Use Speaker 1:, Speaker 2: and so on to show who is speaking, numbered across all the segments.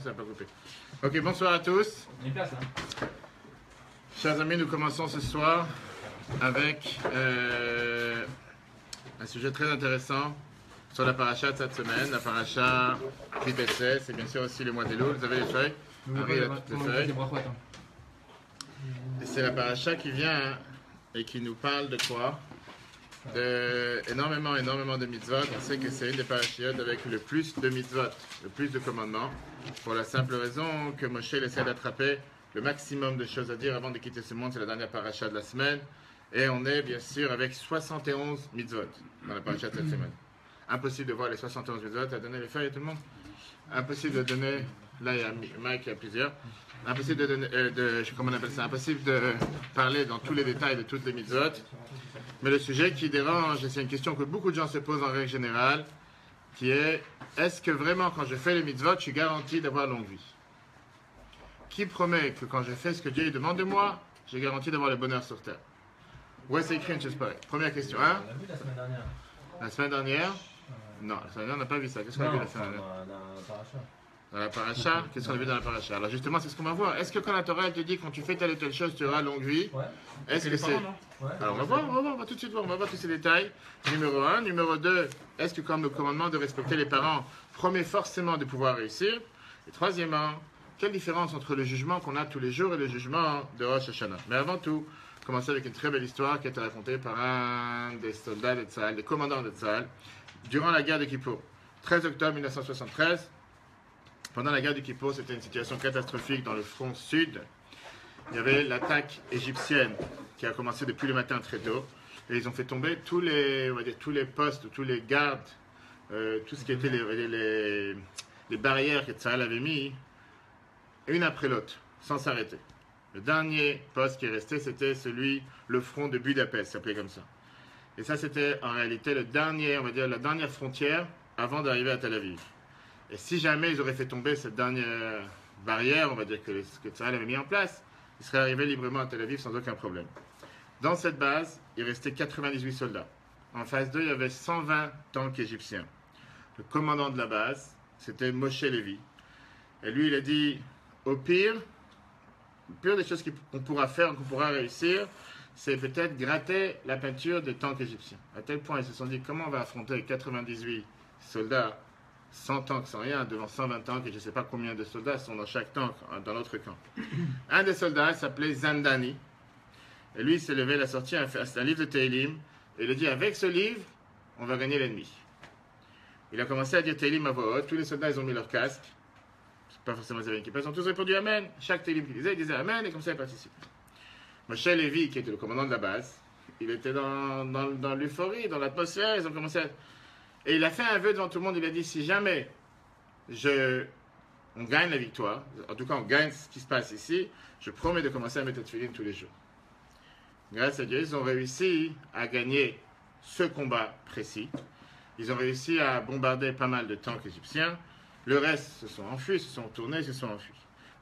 Speaker 1: ça va pas couper. Ok, bonsoir à tous.
Speaker 2: On est place, hein.
Speaker 1: Chers amis, nous commençons ce soir avec un sujet très intéressant sur la paracha de cette semaine. La paracha Kripetsé, c'est bien sûr aussi le mois des loups. Vous avez les feuilles? Harry a toutes les feuilles. Et c'est la paracha qui vient et qui nous parle de quoi? De énormément de mitzvot. On sait que c'est une des parachiotes avec le plus de mitzvot, le plus de commandements, pour la simple raison que Moshe essaie d'attraper le maximum de choses à dire avant de quitter ce monde. C'est la dernière paracha de la semaine. Et on est bien sûr avec 71 mitzvot dans la paracha de cette semaine. Impossible de voir les 71 mitzvot. Tu as donné les feuilles à tout le monde? Impossible de donner. Là, il y a Mike, il y a plusieurs. Impossible de donner. Comment on appelle ça? Impossible de parler dans tous les détails de toutes les mitzvot. Mais le sujet qui dérange, et c'est une question que beaucoup de gens se posent en règle générale, qui est: est-ce que vraiment quand je fais les mitzvot, je suis garanti d'avoir longue vie? Qui promet que quand je fais ce que Dieu demande de moi, j'ai garanti d'avoir le bonheur sur terre? Où est-ce écrit une chose pareille? Première question, hein?
Speaker 2: On l'a vu la semaine dernière.
Speaker 1: La semaine dernière? Non, la semaine dernière, on n'a pas vu ça. Qu'est-ce qu'on a vu la semaine dernière? Dans la paracha, qu'est-ce qu'on a vu dans la paracha? Alors justement, c'est ce qu'on va voir. Est-ce que quand la Torah elle te dit quand tu fais telle et telle chose, tu auras longue vie?
Speaker 2: Ouais.
Speaker 1: Est-ce que c'est...
Speaker 2: Ouais.
Speaker 1: Alors on va tout de suite voir, on va voir tous ces détails. Numéro 1. Numéro 2, est-ce que comme le commandement de respecter les parents promet forcément de pouvoir réussir? Et troisièmement, quelle différence entre le jugement qu'on a tous les jours et le jugement de Rosh Hashanah? Mais avant tout, commencer avec une très belle histoire qui a été racontée par un des soldats de Tzahal, des commandants de Tzahal, durant la guerre de Kippour. 13 octobre 1973. Pendant la guerre du Kippour, c'était une situation catastrophique dans le front sud. Il y avait l'attaque égyptienne qui a commencé depuis le matin très tôt. Et ils ont fait tomber tous les postes, tous les gardes, tout ce qui était les barrières que Tzahal avait mis, une après l'autre, sans s'arrêter. Le dernier poste qui est resté, c'était le front de Budapest, ça s'appelait comme ça. Et ça, c'était en réalité la dernière frontière avant d'arriver à Tel Aviv. Et si jamais ils auraient fait tomber cette dernière barrière, on va dire que Tzahal avait mis en place, ils seraient arrivés librement à Tel Aviv sans aucun problème. Dans cette base, il restait 98 soldats. En phase 2, il y avait 120 tanks égyptiens. Le commandant de la base, c'était Moshe Levi. Et lui, il a dit, au pire des choses qu'on pourra faire, qu'on pourra réussir, c'est peut-être gratter la peinture des tanks égyptiens. À tel point, ils se sont dit, comment on va affronter 98 soldats, 100 tanks sans rien, devant 120 tanks, et je ne sais pas combien de soldats sont dans chaque tank, dans l'autre camp. Un des soldats s'appelait Zandani, et lui, il s'est levé, il a sorti un livre de Tehillim, et il a dit, avec ce livre, on va gagner l'ennemi. Il a commencé à dire Tehillim à voix haute, tous les soldats, ils ont mis leur casque, pas forcément les équipés, ils ont tous répondu Amen. Chaque Tehillim qu'il disait, il disait Amen, et comme ça, il participe. Moshe Levi, qui était le commandant de la base, il était dans l'euphorie, dans l'atmosphère, ils ont commencé à... Et il a fait un vœu devant tout le monde, il a dit, si jamais on gagne la victoire, en tout cas on gagne ce qui se passe ici, je promets de commencer à mettre de tefillin tous les jours. Grâce à Dieu, ils ont réussi à gagner ce combat précis. Ils ont réussi à bombarder pas mal de tanks égyptiens. Le reste se sont enfuis, se sont tournés, se sont enfuis.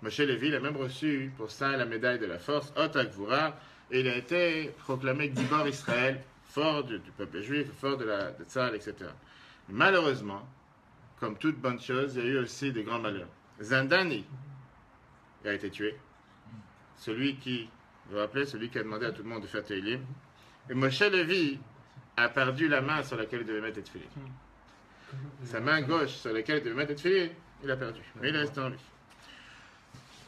Speaker 1: Moshe Levi, il a même reçu pour ça la médaille de la force, Hot Gvura, et il a été proclamé Gibor Israël, fort du peuple juif, fort de Tzahal, etc. Malheureusement, comme toute bonne chose, il y a eu aussi des grands malheurs. Zandani a été tué. Celui qui a demandé à tout le monde de faire Tehillim. Et Moshe Levi a perdu la main sur laquelle il devait mettre les tefillin. Sa main gauche sur laquelle il devait mettre les tefillin, il a perdu. Mais il est resté en vie.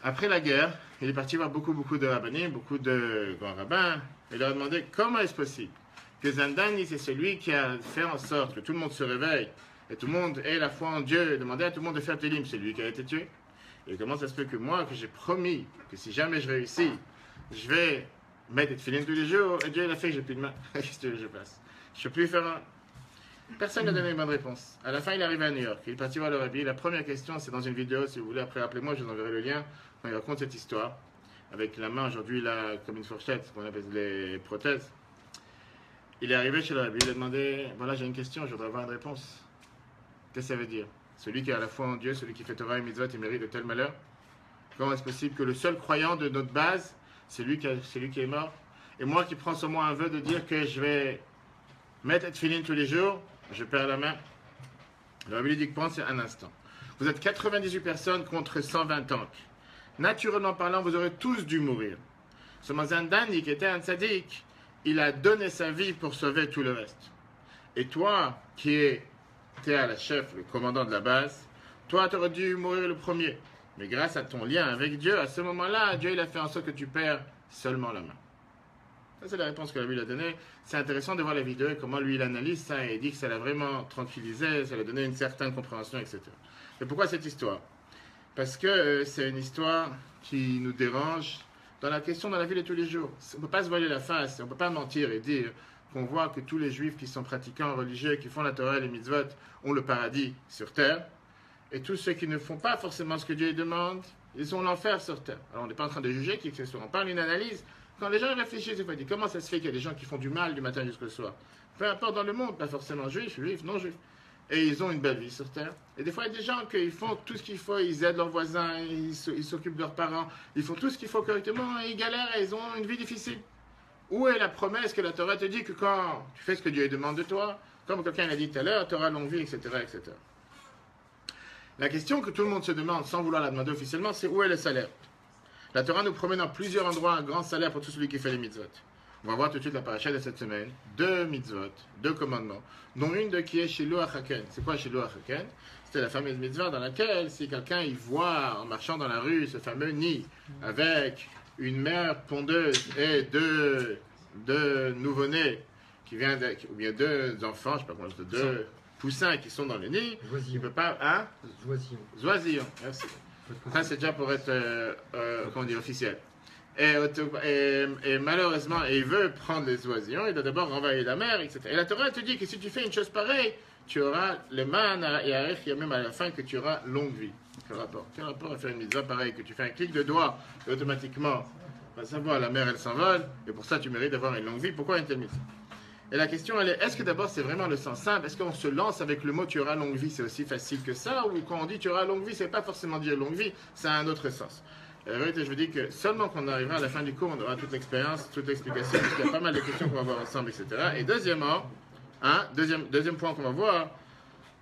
Speaker 1: Après la guerre, il est parti voir beaucoup de rabbinim, beaucoup de grands rabbins. Il leur a demandé comment est-ce possible que Zandani, c'est celui qui a fait en sorte que tout le monde se réveille et tout le monde ait la foi en Dieu et demandé à tout le monde de faire Tehillim, c'est lui qui a été tué. Et comment ça se peut que moi, que j'ai promis que si jamais je réussis, je vais mettre des tefillin tous les jours, et Dieu il a fait que j'ai plus de main. Qu'est-ce que je passe? Je ne peux plus faire un... Personne n'a donné une bonne réponse. À la fin, il est arrivé à New York. Il est parti voir le rabbi. La première question, c'est dans une vidéo. Si vous voulez, après, appelez-moi, je vous enverrai le lien. Quand il raconte cette histoire, avec la main, aujourd'hui, là, comme une fourchette, ce qu'on appelle les prothèses. Il est arrivé chez le rabbi. Il a demandé, voilà, j'ai une question, je voudrais avoir une réponse. Qu'est-ce que ça veut dire? Celui qui a la foi en Dieu, celui qui fait Torah et mitzvot, il mérite de tel malheur. Comment est-ce possible que le seul croyant de notre base, c'est lui qui est mort? Et moi qui prends sur moi un vœu de dire que je vais mettre de tefillin tous les jours, je perds la main. Le rabbi dit que pense un instant. Vous êtes 98 personnes contre 120 tanks. Naturellement parlant, vous aurez tous dû mourir. Ce Mazandani, qui était un tzaddik, il a donné sa vie pour sauver tout le reste. Et toi, qui étais à la chef, le commandant de la base, toi, tu aurais dû mourir le premier. Mais grâce à ton lien avec Dieu, à ce moment-là, Dieu il a fait en sorte que tu perds seulement la main. Ça, c'est la réponse que la Bible a donnée. C'est intéressant de voir la vidéo et comment lui, il analyse ça et il dit que ça l'a vraiment tranquillisé, ça lui a donné une certaine compréhension, etc. Et pourquoi cette histoire? Parce que c'est une histoire qui nous dérange dans la question dans la vie de tous les jours. On ne peut pas se voiler la face, on ne peut pas mentir et dire qu'on voit que tous les juifs qui sont pratiquants religieux, qui font la Torah et les mitzvot, ont le paradis sur terre. Et tous ceux qui ne font pas forcément ce que Dieu demande, ils ont l'enfer sur terre. Alors on n'est pas en train de juger qui que ce soit. On parle d'une analyse. Quand les gens réfléchissent, ils disent comment ça se fait qu'il y a des gens qui font du mal du matin jusqu'au soir? Peu importe dans le monde, pas forcément juifs, non juifs. Et ils ont une belle vie sur terre. Et des fois, il y a des gens qui font tout ce qu'il faut, ils aident leurs voisins, ils s'occupent de leurs parents, ils font tout ce qu'il faut correctement, et ils galèrent et ils ont une vie difficile. Où est la promesse que la Torah te dit que quand tu fais ce que Dieu demande de toi, comme quelqu'un l'a dit tout à l'heure, tu auras longue vie, etc., etc. La question que tout le monde se demande, sans vouloir la demander officiellement, c'est où est le salaire? La Torah nous promet dans plusieurs endroits un grand salaire pour tout celui qui fait les mitzvot. On va voir tout de suite la paracha de cette semaine. 2 mitzvot, 2 commandements, dont une de qui est Shilu Achaken. C'est quoi Shilu Achaken? C'était la fameuse mitzvah dans laquelle, si quelqu'un y voit en marchant dans la rue ce fameux nid avec une mère pondeuse et deux nouveau-nés qui viennent ou bien 2 enfants, je ne sais pas comment je dis, 2 poussins qui sont dans le nid, il ne peut pas. Hein? Zoisillon, merci. Ça, c'est déjà pour être comment dire, officiel. Et malheureusement, il veut prendre les oisillons, il doit d'abord renvoyer la mer, etc. Et la Torah te dit que si tu fais une chose pareille, tu auras le man et il y a même à la fin que tu auras longue vie. Quel rapport à faire une mitzvah pareille, que tu fais un clic de doigt et automatiquement, on va savoir, la mer elle s'envole, et pour ça tu mérites d'avoir une longue vie. Pourquoi une telle mitzvah? Et la question elle est, est-ce que d'abord c'est vraiment le sens simple? Est-ce qu'on se lance avec le mot tu auras longue vie, c'est aussi facile que ça? Ou quand on dit tu auras longue vie, c'est pas forcément dire longue vie, ça a un autre sens. La vérité, je vous dis que seulement quand on arrivera à la fin du cours, on aura toute l'expérience, toute l'explication, parce qu'il y a pas mal de questions qu'on va voir ensemble, etc. Et deuxièmement, deuxième point qu'on va voir,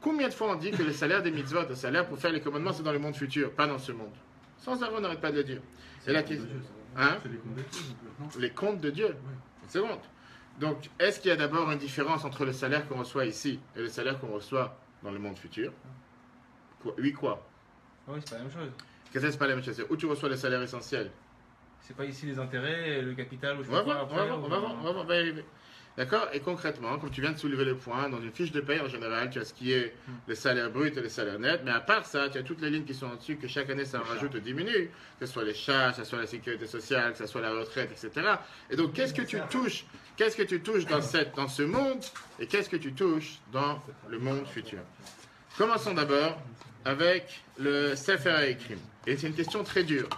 Speaker 1: combien de fois on dit que le salaire des mitzvot, le salaire pour faire les commandements, c'est dans le monde futur, pas dans ce monde? Sans arrêt, on n'arrête pas de le dire. C'est la question. Hein? Les comptes de Dieu. Une seconde. Donc, est-ce qu'il y a d'abord une différence entre le salaire qu'on reçoit ici et le salaire qu'on reçoit dans le monde futur? Oui, quoi?
Speaker 2: Oui, c'est pas la même chose.
Speaker 1: Qu'est-ce que c'est pas la même chose? C'est où tu reçois le salaire essentiel.
Speaker 2: C'est pas ici les intérêts, le capital, ou je
Speaker 1: on va voir, on va y arriver. D'accord? Et concrètement, comme tu viens de soulever le point, dans une fiche de paie en général, tu as ce qui est le salaire brut et le salaire net, mais à part ça, tu as toutes les lignes qui sont en dessus, que chaque année ça en rajoute ou diminue, que ce soit les charges, que ce soit la sécurité sociale, que ce soit la retraite, etc. Et donc, qu'est-ce que tu touches dans ce monde, et qu'est-ce que tu touches dans le monde futur? Commençons d'abord avec le Sefer HaEkrim. Et c'est une question très dure.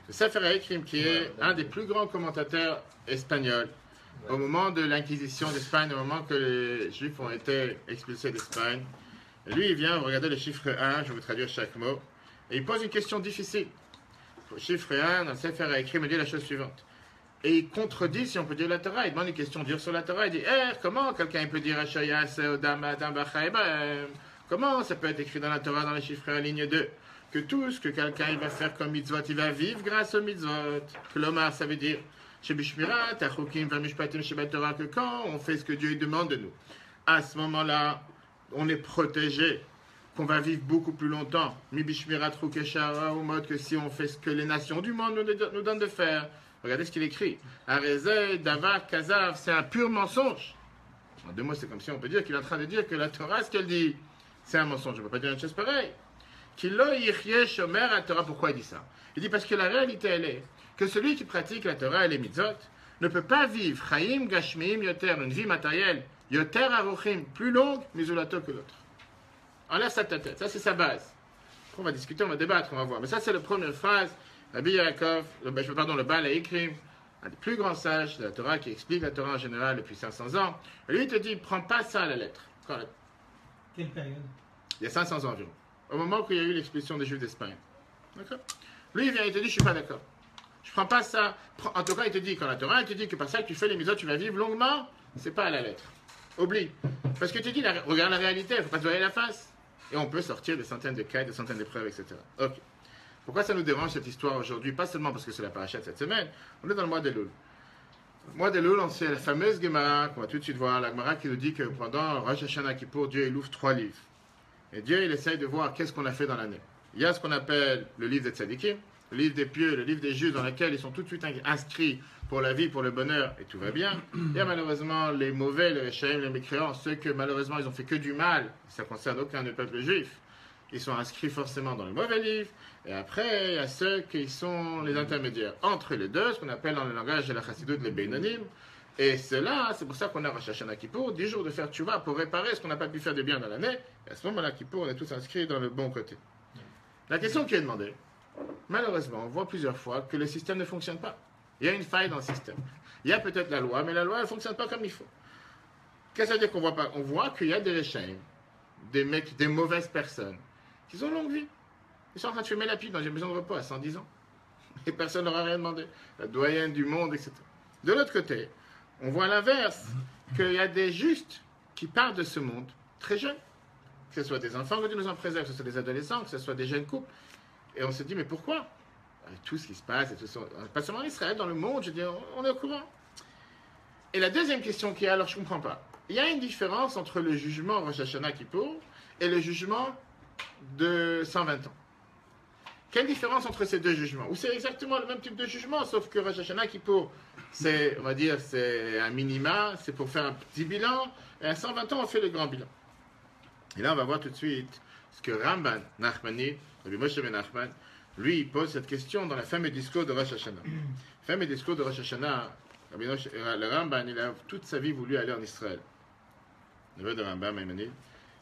Speaker 1: Le Sefer HaEkrim, qui est un des plus grands commentateurs espagnols, au moment de l'Inquisition d'Espagne, au moment que les Juifs ont été expulsés d'Espagne, lui, il vient regarder le chiffre 1, je vais vous traduire chaque mot, et il pose une question difficile. Le chiffre 1, dans le Sefer HaEkrim, il dit la chose suivante. Et il contredit, si on peut dire, la Torah. Il demande une question dure sur la Torah. Il dit, comment quelqu'un peut dire comment ça peut être écrit dans la Torah, dans les chiffres 1, ligne 2, que tout ce que quelqu'un va faire comme mitzvot, il va vivre grâce aux mitzvot. Klomar, ça veut dire, que quand on fait ce que Dieu demande de nous, à ce moment-là, on est protégé, qu'on va vivre beaucoup plus longtemps. Au mode que si on fait ce que les nations du monde nous donnent de faire. Regardez ce qu'il écrit. Arezei, Davar, Kazav, c'est un pur mensonge. En 2 mots, c'est comme si on peut dire qu'il est en train de dire que la Torah, ce qu'elle dit, c'est un mensonge. Je ne peux pas dire une chose pareille. Pourquoi il dit ça? Il dit parce que la réalité, elle est que celui qui pratique la Torah et les mitzvot ne peut pas vivre Chaim Gashmiim Yoter, une vie matérielle, Yoter Aruchim, plus longue, Mizulato que l'autre. Enlève ça de ta tête. Ça, c'est sa base. Après, on va discuter, on va débattre, on va voir. Mais ça, c'est la première phrase. Rabbi Yaakov, le Baal HaEkrim, un des plus grands sages de la Torah qui explique la Torah en général depuis 500 ans. Et lui, il te dit, prends pas ça à la lettre.
Speaker 3: Quelle période?
Speaker 1: Il y a 500 ans environ. Au moment où il y a eu l'expulsion des Juifs d'Espagne. D'accord? Lui, il vient, il te dit, je suis pas d'accord. Je prends pas ça. En tout cas, il te dit, quand la Torah, il te dit que par ça que tu fais les mitzvot, tu vas vivre longuement, c'est pas à la lettre. Oublie. Parce que tu dis, regarde la réalité, il ne faut pas se voiler la face. Et on peut sortir des centaines de cas, des centaines de preuves, etc. Ok. Pourquoi ça nous dérange cette histoire aujourd'hui? Pas seulement parce que c'est la paracha de cette semaine, on est dans le mois d'Elul. Le mois d'Elul, c'est la fameuse Gemara qu'on va tout de suite voir, la Gemara qui nous dit que pendant Rosh Hashanah Kippour, Dieu il ouvre 3 livres. Et Dieu il essaye de voir qu'est-ce qu'on a fait dans l'année. Il y a ce qu'on appelle le livre des tzadikim, le livre des pieux, le livre des justes dans lequel ils sont tout de suite inscrits pour la vie, pour le bonheur, et tout va bien. Il y a malheureusement les mauvais, les réchaïm, les mécréants, ceux que malheureusement ils ont fait que du mal, ça ne concerne aucun des peuples juifs. Ils sont inscrits forcément dans le mauvais livre. Et après, il y a ceux qui sont les intermédiaires entre les deux, ce qu'on appelle dans le langage de la chassidoute les beinonim. Et cela, c'est pour ça qu'on a Rosh Hashanah Kippour, 10 jours de faire tchouva pour réparer ce qu'on n'a pas pu faire de bien dans l'année. Et à ce moment-là, Kippour, on est tous inscrits dans le bon côté. La question qui est demandée, malheureusement, on voit plusieurs fois que le système ne fonctionne pas. Il y a une faille dans le système. Il y a peut-être la loi, mais la loi, elle ne fonctionne pas comme il faut. Qu'est-ce que ça veut dire qu'on voit pas? On voit qu'il y a des réchaïm, des mecs, des mauvaises personnes, qui ont longue vie. Ils sont en train de fumer la pipe, j'ai besoin de repos à 110 ans. Et personne n'aura rien demandé. La doyenne du monde, etc. De l'autre côté, on voit l'inverse, qu'il y a des justes qui partent de ce monde très jeunes. Que ce soit des enfants que Dieu nous en préserve, que ce soit des adolescents, que ce soit des jeunes couples. Et on se dit, mais pourquoi? Avec tout ce qui se passe, et tout ça, pas seulement en Israël, dans le monde, je dis, on est au courant. Et la deuxième question qui est, alors je ne comprends pas. Il y a une différence entre le jugement Rosh Hashanah Kippour et le jugement de 120 ans. Quelle différence entre ces deux jugements? Ou c'est exactement le même type de jugement, sauf que Rosh Hashanah Kippour, c'est, on va dire, c'est un minima, c'est pour faire un petit bilan, et à 120 ans, on fait le grand bilan. Et là, on va voir tout de suite ce que Ramban Nachmani, Rabbi Moshe ben Nachman, lui, il pose cette question dans le fameux discours de Rosh Hashanah. Le fameux discours de Rosh Hashanah, le Ramban, il a toute sa vie voulu aller en Israël. Le neveu de Ramban, Maïmonide.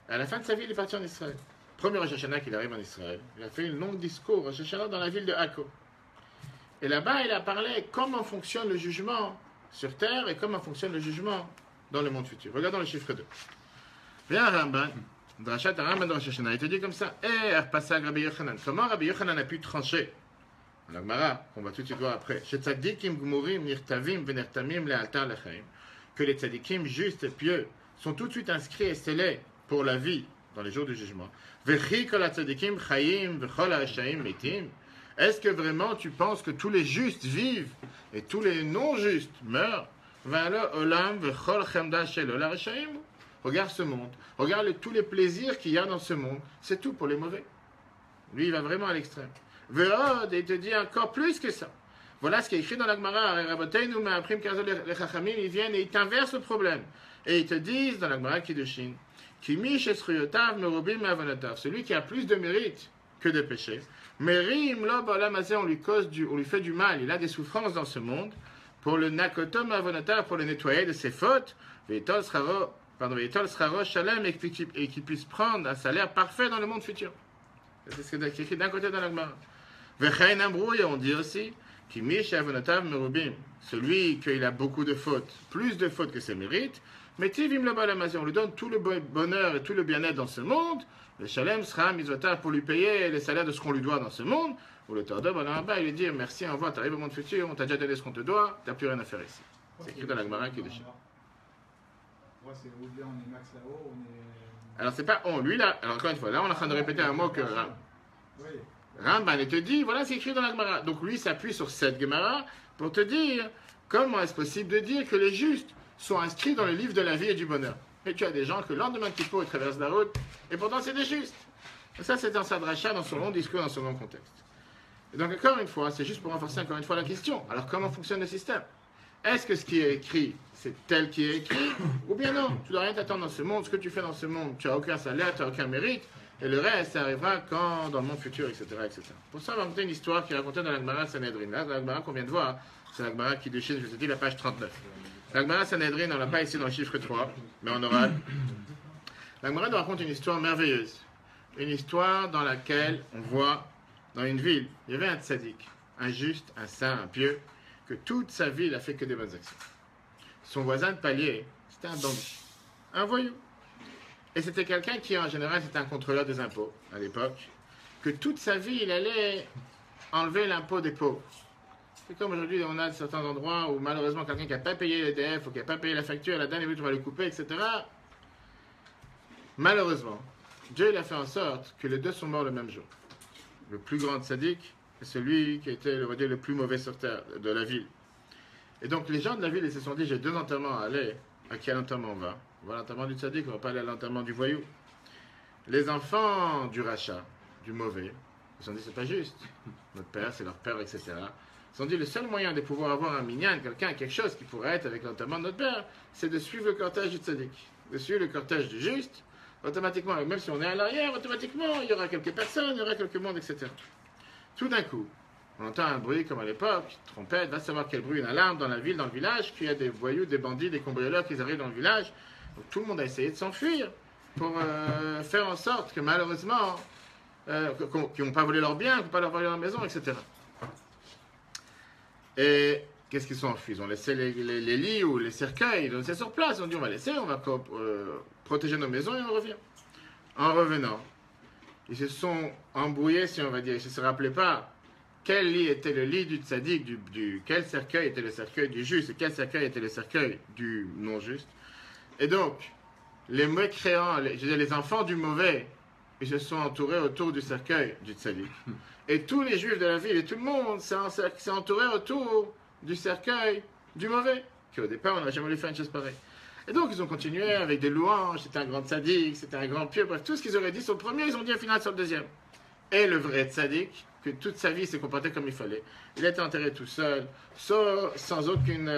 Speaker 1: À la fin de sa vie, il est parti en Israël. Premier Rosh Hashanah qu'il arrive en Israël, il a fait un long discours Rosh Hashanah dans la ville de Akko. Et là-bas, il a parlé comment fonctionne le jugement sur terre et comment fonctionne le jugement dans le monde futur. Regardons le chiffre 2. Viens Ramban, Drachat Ramban de Rosh Hashanah, il te dit comme ça, Rabbi Yochanan. Comment Rabbi Yochanan a pu trancher? La Gemara, qu'on va tout de suite voir après. Chez tzadikim gmurim nirtavim venertamim le'altar lechaim. Que les tzadikim justes et pieux sont tout de suite inscrits et scellés pour la vie dans les jours du jugement. Est-ce que vraiment tu penses que tous les justes vivent et tous les non-justes meurent? Regarde ce monde. Regarde tous les plaisirs qu'il y a dans ce monde. C'est tout pour les mauvais. Lui, il va vraiment à l'extrême. Et il te dit encore plus que ça. Voilà ce qui est écrit dans la Gemara. Ils viennent et ils t'inversent le problème. Et ils te disent dans la Gemara Kiddushin, celui qui a plus de mérite que de péché. On lui fait du mal. Il a des souffrances dans ce monde. Pour le nakotom avonatar, pour le nettoyer de ses fautes. Et qu'il puisse prendre un salaire parfait dans le monde futur. C'est ce qui est écrit d'un côté dans la Gemara. On dit aussi celui qui a beaucoup de fautes, plus de fautes que ses mérites, mais on lui donne tout le bonheur et tout le bien-être dans ce monde. Le shalem sera misotar pour lui payer les salaires de ce qu'on lui doit dans ce monde. Ou le tordom, il lui dit merci, au revoir, tu arrives au monde futur, on t'a déjà donné ce qu'on te doit, tu n'as plus rien à faire ici. C'est écrit dans la Gemara qui déchire. Alors c'est pas on, lui là, alors encore une fois, là on est en train de répéter un mot que Ramban, il te dit, voilà c'est écrit dans la Gemara. Donc lui s'appuie sur cette Gemara pour te dire comment est-ce possible de dire que les justes sont inscrits dans le livre de la vie et du bonheur. Et tu as des gens que le lendemain de Kippour ils traversent la route et pourtant c'est des justes. Et ça c'est dans sa dracha, dans son long discours, dans son long contexte. Et donc encore une fois, c'est juste pour renforcer encore une fois la question. Alors comment fonctionne le système? Est-ce que ce qui est écrit, c'est tel qui est écrit? Ou bien non, tu ne dois rien t'attendre dans ce monde. Ce que tu fais dans ce monde, tu n'as aucun salaire, tu n'as aucun mérite. Et le reste, ça arrivera quand dans le monde futur, etc. etc. Pour ça, on va raconter une histoire qui est racontée dans la Gemara Sanhedrin. Là, dans la Gemara qu'on vient de voir, c'est la Gemara qui déchire, je te dis, la page 39. La Gemara Sanhedrin, on ne l'a pas ici dans le chiffre 3, mais on aura. La Gemara nous raconte une histoire merveilleuse. Une histoire dans laquelle on voit, dans une ville, il y avait un tzaddik, un juste, un saint, un pieux, que toute sa vie, il a fait que des bonnes actions. Son voisin de palier, c'était un bandit, un voyou. Et c'était quelqu'un qui, en général, c'était un contrôleur des impôts, à l'époque, que toute sa vie, il allait enlever l'impôt des pauvres. C'est comme aujourd'hui, on a certains endroits où, malheureusement, quelqu'un qui n'a pas payé l'EDF ou qui n'a pas payé la facture, la dernière minute, on va le couper, etc. Malheureusement, Dieu il a fait en sorte que les deux sont morts le même jour. Le plus grand tzaddik et celui qui était, on va dire, le plus mauvais sur terre de la ville. Et donc les gens de la ville ils se sont dit, j'ai deux enterrements à aller, à quel enterrement on va? On va à l'enterrement du tzaddik, on va pas aller à l'enterrement du voyou. Les enfants du rachat, du mauvais, ils se sont dit, c'est pas juste. Notre père, c'est leur père, etc. Ils se sont dit, le seul moyen de pouvoir avoir un minyan, quelqu'un, quelque chose qui pourrait être avec l'enterrement de notre père, c'est de suivre le cortège du tzaddik, de suivre le cortège du juste. Automatiquement, même si on est à l'arrière, automatiquement, il y aura quelques personnes, il y aura quelques mondes, etc. Tout d'un coup, on entend un bruit comme à l'époque, trompette, va savoir quel bruit, une alarme dans la ville, dans le village, qu'il y a des voyous, des bandits, des cambrioleurs qui arrivent dans le village. Donc tout le monde a essayé de s'enfuir pour faire en sorte que malheureusement, qu'ils n'ont pas volé leurs biens, qu'ils n'ont pas leur volé leur maison, etc. Et qu'est-ce qu'ils sont enfuis? Ils ont laissé les lits ou les cercueils, ils ont laissé sur place. Ils ont dit on va laisser, on va protéger nos maisons et on revient. En revenant, ils se sont embrouillés, si on va dire. Ils ne se rappelaient pas quel lit était le lit du tzaddik, quel cercueil était le cercueil du juste et quel cercueil était le cercueil du non-juste. Et donc, les mécréants, les enfants du mauvais, ils se sont entourés autour du cercueil du tzaddik. Et tous les juifs de la ville et tout le monde s'est entouré autour du cercueil du mauvais. Qu'au départ, on n'a jamais voulu faire une chose pareille. Et donc, ils ont continué avec des louanges, c'était un grand tzaddik, c'était un grand pieux, bref, tout ce qu'ils auraient dit sur le premier, ils ont dit au final sur le deuxième. Et le vrai tzaddik, que toute sa vie s'est comporté comme il fallait. Il a été enterré tout seul, sans aucune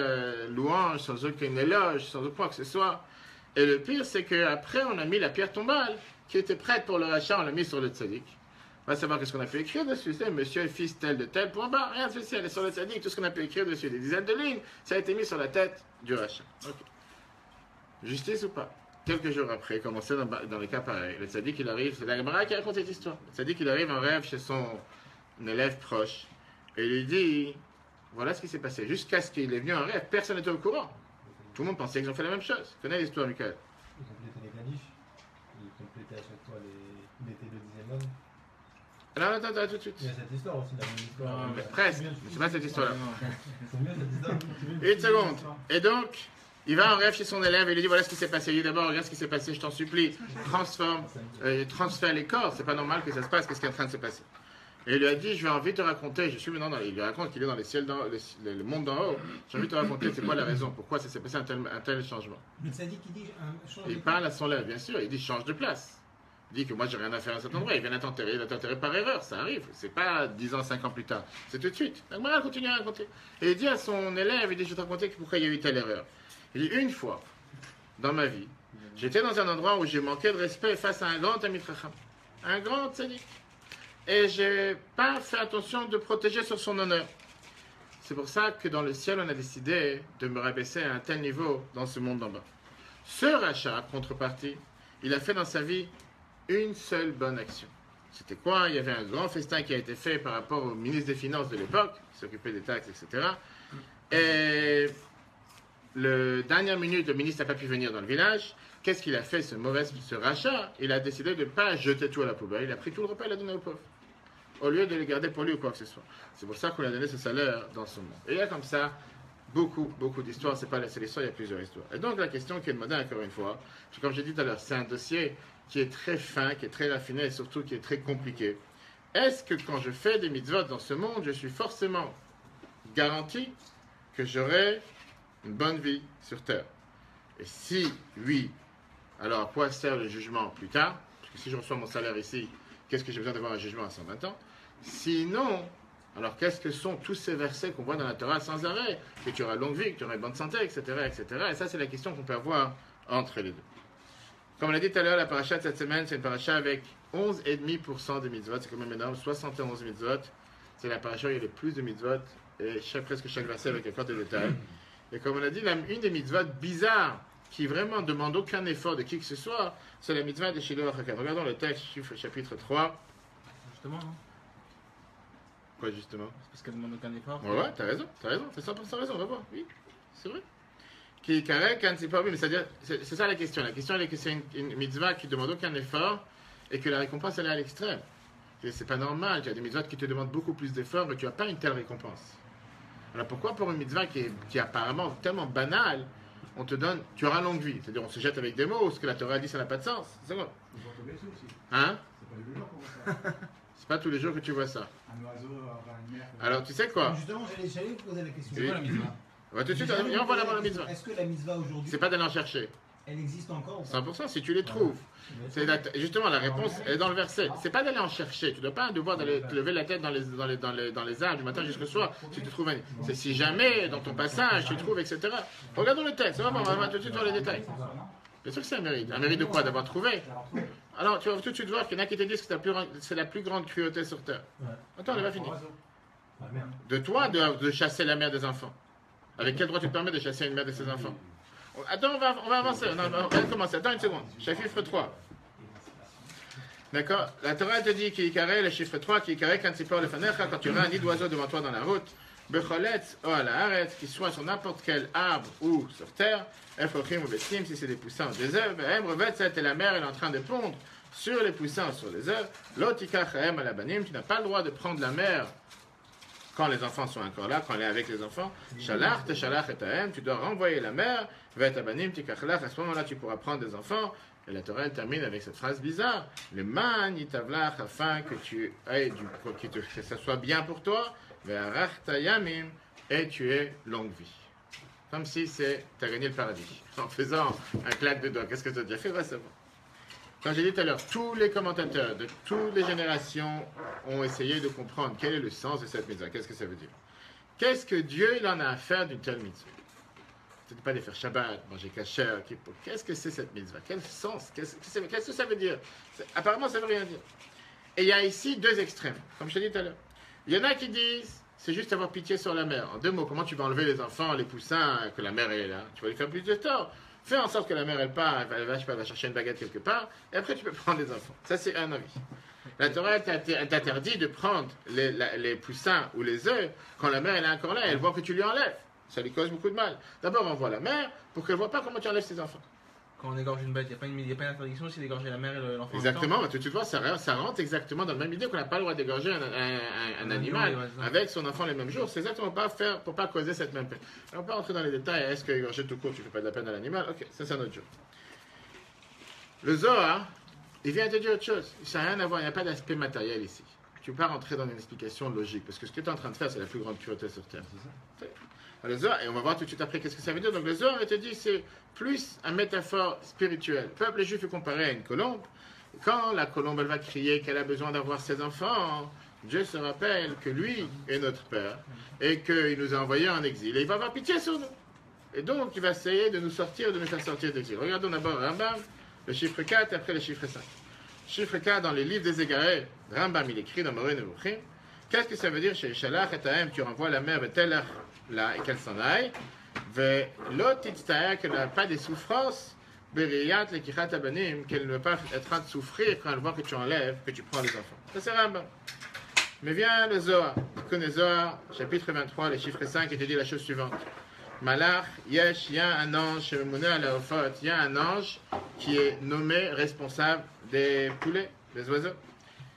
Speaker 1: louange, sans aucun éloge, sans quoi que ce soit. Et le pire, c'est qu'après, on a mis la pierre tombale qui était prête pour le rachat, on l'a mis sur le tzaddik. On va savoir qu'est-ce qu'on a pu écrire dessus. C'est monsieur et fils tel de tel, point barre, rien de spécial. Et sur le tzaddik, tout ce qu'on a pu écrire dessus, des dizaines de lignes, ça a été mis sur la tête du rachat. Okay. Justice ou pas? Quelques jours après, comme on sait dans les cas pareils, le tzaddik il arrive, c'est la Gemara qui raconte cette histoire. Le tzaddik il arrive en rêve chez son élève proche et il lui dit voilà ce qui s'est passé. Jusqu'à ce qu'il est venu en rêve, personne n'était au courant. Tout le monde pensait qu'ils ont fait la même chose. Tu connais l'histoire, Michael?
Speaker 3: Ils complétaient les caniches, ils complétaient à chaque fois ils mettaient le dixième homme.
Speaker 1: Alors attends, tout de suite.
Speaker 3: Il y a cette histoire aussi, la même histoire.
Speaker 2: Non,
Speaker 1: Mais presque, mais c'est pas cette histoire-là.
Speaker 3: C'est mieux cette histoire.
Speaker 1: Une seconde. Et donc, il va en rêve chez son élève et il lui dit voilà ce qui s'est passé. Il dit d'abord, regarde ce qui s'est passé, je t'en supplie, transfère les corps, c'est pas normal que ça se passe, qu'est-ce qui est en train de se passer. Et il lui a dit j'ai envie de te raconter, je suis maintenant il lui raconte qu'il est dans les ciels, le monde d'en haut, j'ai envie de te raconter c'est quoi la raison, pourquoi ça s'est passé un tel changement.
Speaker 3: Le tzaddik il dit change
Speaker 1: Il parle à son élève, bien sûr, il dit change de place. Il dit que moi j'ai rien à faire à cet endroit, il vient d'être enterré, il va t'enterrer par erreur, ça arrive, c'est pas 10 ans, 5 ans plus tard, c'est tout de suite. Donc voilà, continue à raconter. Et il dit à son élève, il dit je vais te raconter pourquoi il y a eu telle erreur. Il dit une fois dans ma vie, j'étais dans un endroit où j'ai manqué de respect face à un grand Talmid Chacham, un grand tzaddik. Et j'ai pas fait attention de protéger sur son honneur. C'est pour ça que dans le ciel, on a décidé de me rabaisser à un tel niveau dans ce monde d'en bas. Ce rachat, contrepartie, il a fait dans sa vie une seule bonne action. C'était quoi? Il y avait un grand festin qui a été fait par rapport au ministre des Finances de l'époque, qui s'occupait des taxes, etc. Et le dernière minute, le ministre n'a pas pu venir dans le village. Qu'est-ce qu'il a fait, ce rachat? Il a décidé de ne pas jeter tout à la poubelle. Il a pris tout le repas et l'a donné aux pauvres. Au lieu de le garder pour lui ou quoi que ce soit. C'est pour ça qu'on lui a donné ce salaire dans ce monde. Et il y a comme ça beaucoup d'histoires. C'est pas la seule histoire, il y a plusieurs histoires. Et donc la question qui est demandée encore une fois, comme j'ai dit tout à l'heure, c'est un dossier qui est très fin, qui est très raffiné et surtout qui est très compliqué. Est-ce que quand je fais des mitzvot dans ce monde, je suis forcément garanti que j'aurai une bonne vie sur terre? Et si oui, alors à quoi sert le jugement plus tard? Parce que si je reçois mon salaire ici, qu'est-ce que j'ai besoin d'avoir un jugement à 120 ans? Sinon, alors qu'est-ce que sont tous ces versets qu'on voit dans la Torah sans arrêt? Que tu auras longue vie, que tu auras une bonne santé, etc., etc. Et ça, c'est la question qu'on peut avoir entre les deux. Comme on l'a dit tout à l'heure, la paracha de cette semaine, c'est une paracha avec 11,5% de mitzvot. C'est quand même énorme, 71 mitzvot. C'est la paracha où il y a le plus de mitzvot. Et presque chaque verset avec un code de détail. Et comme on a dit, une des mitzvot bizarres qui vraiment ne demande aucun effort de qui que ce soit, c'est la mitzvah de Shiloh HaKav. Regardons le texte, chapitre 3.
Speaker 2: Justement, non?
Speaker 1: Quoi, justement?
Speaker 2: C'est parce qu'elle demande aucun effort.
Speaker 1: Ouais, t'as raison, t'as 100% raison, on va voir, oui, c'est vrai. Qui carré, quand c'est pas oui, mais c'est ça la question. La question, elle est que c'est une mitzvah qui ne demande aucun effort et que la récompense, elle est à l'extrême. Et c'est pas normal, il y a des mitzvahs qui te demandent beaucoup plus d'efforts, mais tu n'as pas une telle récompense. Alors pourquoi pour une mitzvah qui est apparemment tellement banale, on te donne, tu auras longue vie. C'est-à-dire, on se jette avec des mots, ce que la Torah dit, ça n'a pas de sens. C'est quoi? Hein? C'est pas tous les jours que tu vois ça.
Speaker 4: Un oiseau, enfin, une mère.
Speaker 1: Alors, tu sais quoi?
Speaker 3: Justement, j'allais vous poser la question.
Speaker 2: C'est quoi la mitzvah?
Speaker 1: On va tout de suite, et on va d'abord la mitzvah.
Speaker 3: Est-ce que la mitzvah aujourd'hui,
Speaker 1: C'est pas d'aller en chercher.
Speaker 3: elle existe encore ou pas?
Speaker 1: 100%, si tu les trouves. Justement, la réponse est dans le verset. C'est pas d'aller en chercher. Tu dois pas devoir d'aller te lever la tête dans les arbres du matin jusqu'au soir si tu trouves un. C'est si jamais, dans ton passage, tu trouves, etc. Regardons le texte. On va tout de suite voir les détails. Bien sûr que c'est un mérite. Un mérite de quoi? D'avoir trouvé. Alors, tu vas tout de suite voir qu'il y en a qui te disent que c'est la plus grande cruauté sur terre. Attends, on va finir. De toi, de chasser la mère des enfants. Avec quel droit tu te permets de chasser une mère de ses enfants? Attends, on va avancer. On va commencer. Attends une seconde. Chapitre 3. D'accord? La Torah te dit qu'il carré, le chiffre 3, qu'il carré quand tu auras un nid d'oiseau devant toi dans la route. Becholetz, oh à la arrête, qu'il soit sur n'importe quel arbre ou sur terre. Efrochim ou bestim, si c'est des poussins ou des œufs. Et la mère, elle est en train de pondre sur les poussins ou sur les œufs. L'otikach à la banim, tu n'as pas le droit de prendre la mère quand les enfants sont encore là, quand elle est avec les enfants. Shalach et taem, tu dois renvoyer la mère. Vet abanim tikachlach, à ce moment-là, tu pourras prendre des enfants. Et la Torah termine avec cette phrase bizarre. Le man yitavlach, afin que tu aies que ça soit bien pour toi. Ve'arach tayamim, et tu aies longue vie. Comme si tu as gagné le paradis. En faisant un claque de doigts. Qu'est-ce que tu as déjà fait? Va savoir. Quand j'ai dit tout à l'heure, tous les commentateurs de toutes les générations ont essayé de comprendre quel est le sens de cette mitzvah. Qu'est-ce que ça veut dire? Qu'est-ce que Dieu il en a à faire d'une telle mitzvah? C'est pas de faire Shabbat, manger kasher, kippour. Qu'est-ce que c'est cette mitzvah? Quel sens? Qu'est-ce que ça veut dire? Apparemment, ça ne veut rien dire. Et il y a ici deux extrêmes, comme je t'ai dit tout à l'heure. Il y en a qui disent, c'est juste avoir pitié sur la mère. En deux mots, comment tu vas enlever les enfants, les poussins, que la mère est là? Tu vas lui faire plus de tort. Fais en sorte que la mère, elle part, elle va chercher une baguette quelque part, et après tu peux prendre les enfants. Ça, c'est un avis. La Torah t'interdit de prendre les poussins ou les œufs quand la mère, elle est encore là, et elle voit que tu lui enlèves. Ça lui cause beaucoup de mal. D'abord, on voit la mère pour qu'elle ne voit pas comment tu enlèves ses enfants.
Speaker 2: Quand on égorge une bête, il n'y a pas d'interdiction aussi d'égorger la mère et l'enfant.
Speaker 1: Exactement, tout de suite voir, ça rentre exactement dans la même idée qu'on n'a pas le droit d'égorger un animal avec son enfant les mêmes jours. C'est exactement pas faire pour ne pas causer cette même peine. On ne va pas rentrer dans les détails. Est-ce que égorger tout court, tu ne fais pas de la peine à l'animal? Ok, ça c'est un autre jour. Le Zohar, il vient te dire autre chose. Ça n'a rien à voir, il n'y a pas d'aspect matériel ici. Tu ne peux pas rentrer dans une explication logique, parce que ce que tu es en train de faire, c'est la plus grande cruauté sur Terre. C'est ça? Le Zohar, et on va voir tout de suite après qu'est-ce que ça veut dire. Donc le Zohar, il te dit, c'est plus une métaphore spirituelle. Le peuple juif est comparé à une colombe. Quand la colombe, elle va crier qu'elle a besoin d'avoir ses enfants, Dieu se rappelle que lui est notre Père et qu'il nous a envoyés en exil. Et il va avoir pitié sur nous. Et donc, il va essayer de nous sortir, de nous faire sortir d'exil. Regardons d'abord Rambam, le chiffre 4, après le chiffre 5. Chiffre 4, dans les livres des égarés, Rambam, il écrit dans Moreh Nevuchim. Qu'est-ce que ça veut dire chez Shalach et Tahem? Tu renvoies la mère Betelach là et qu'elle s'en aille. L'autre, qu'elle n'a pas des souffrances. Beriyat, le Kichat Abanim, qu'elle ne va pas être en train de souffrir quand elle voit que tu enlèves, que tu prends les enfants. Ça, c'est Rambam. Mais vient le Zohar. Tu connais Zohar, chapitre 23, le chiffre 5, et te dit la chose suivante. Malach, Yesh, il y a un ange, il y a un ange qui est nommé responsable des poulets, des oiseaux.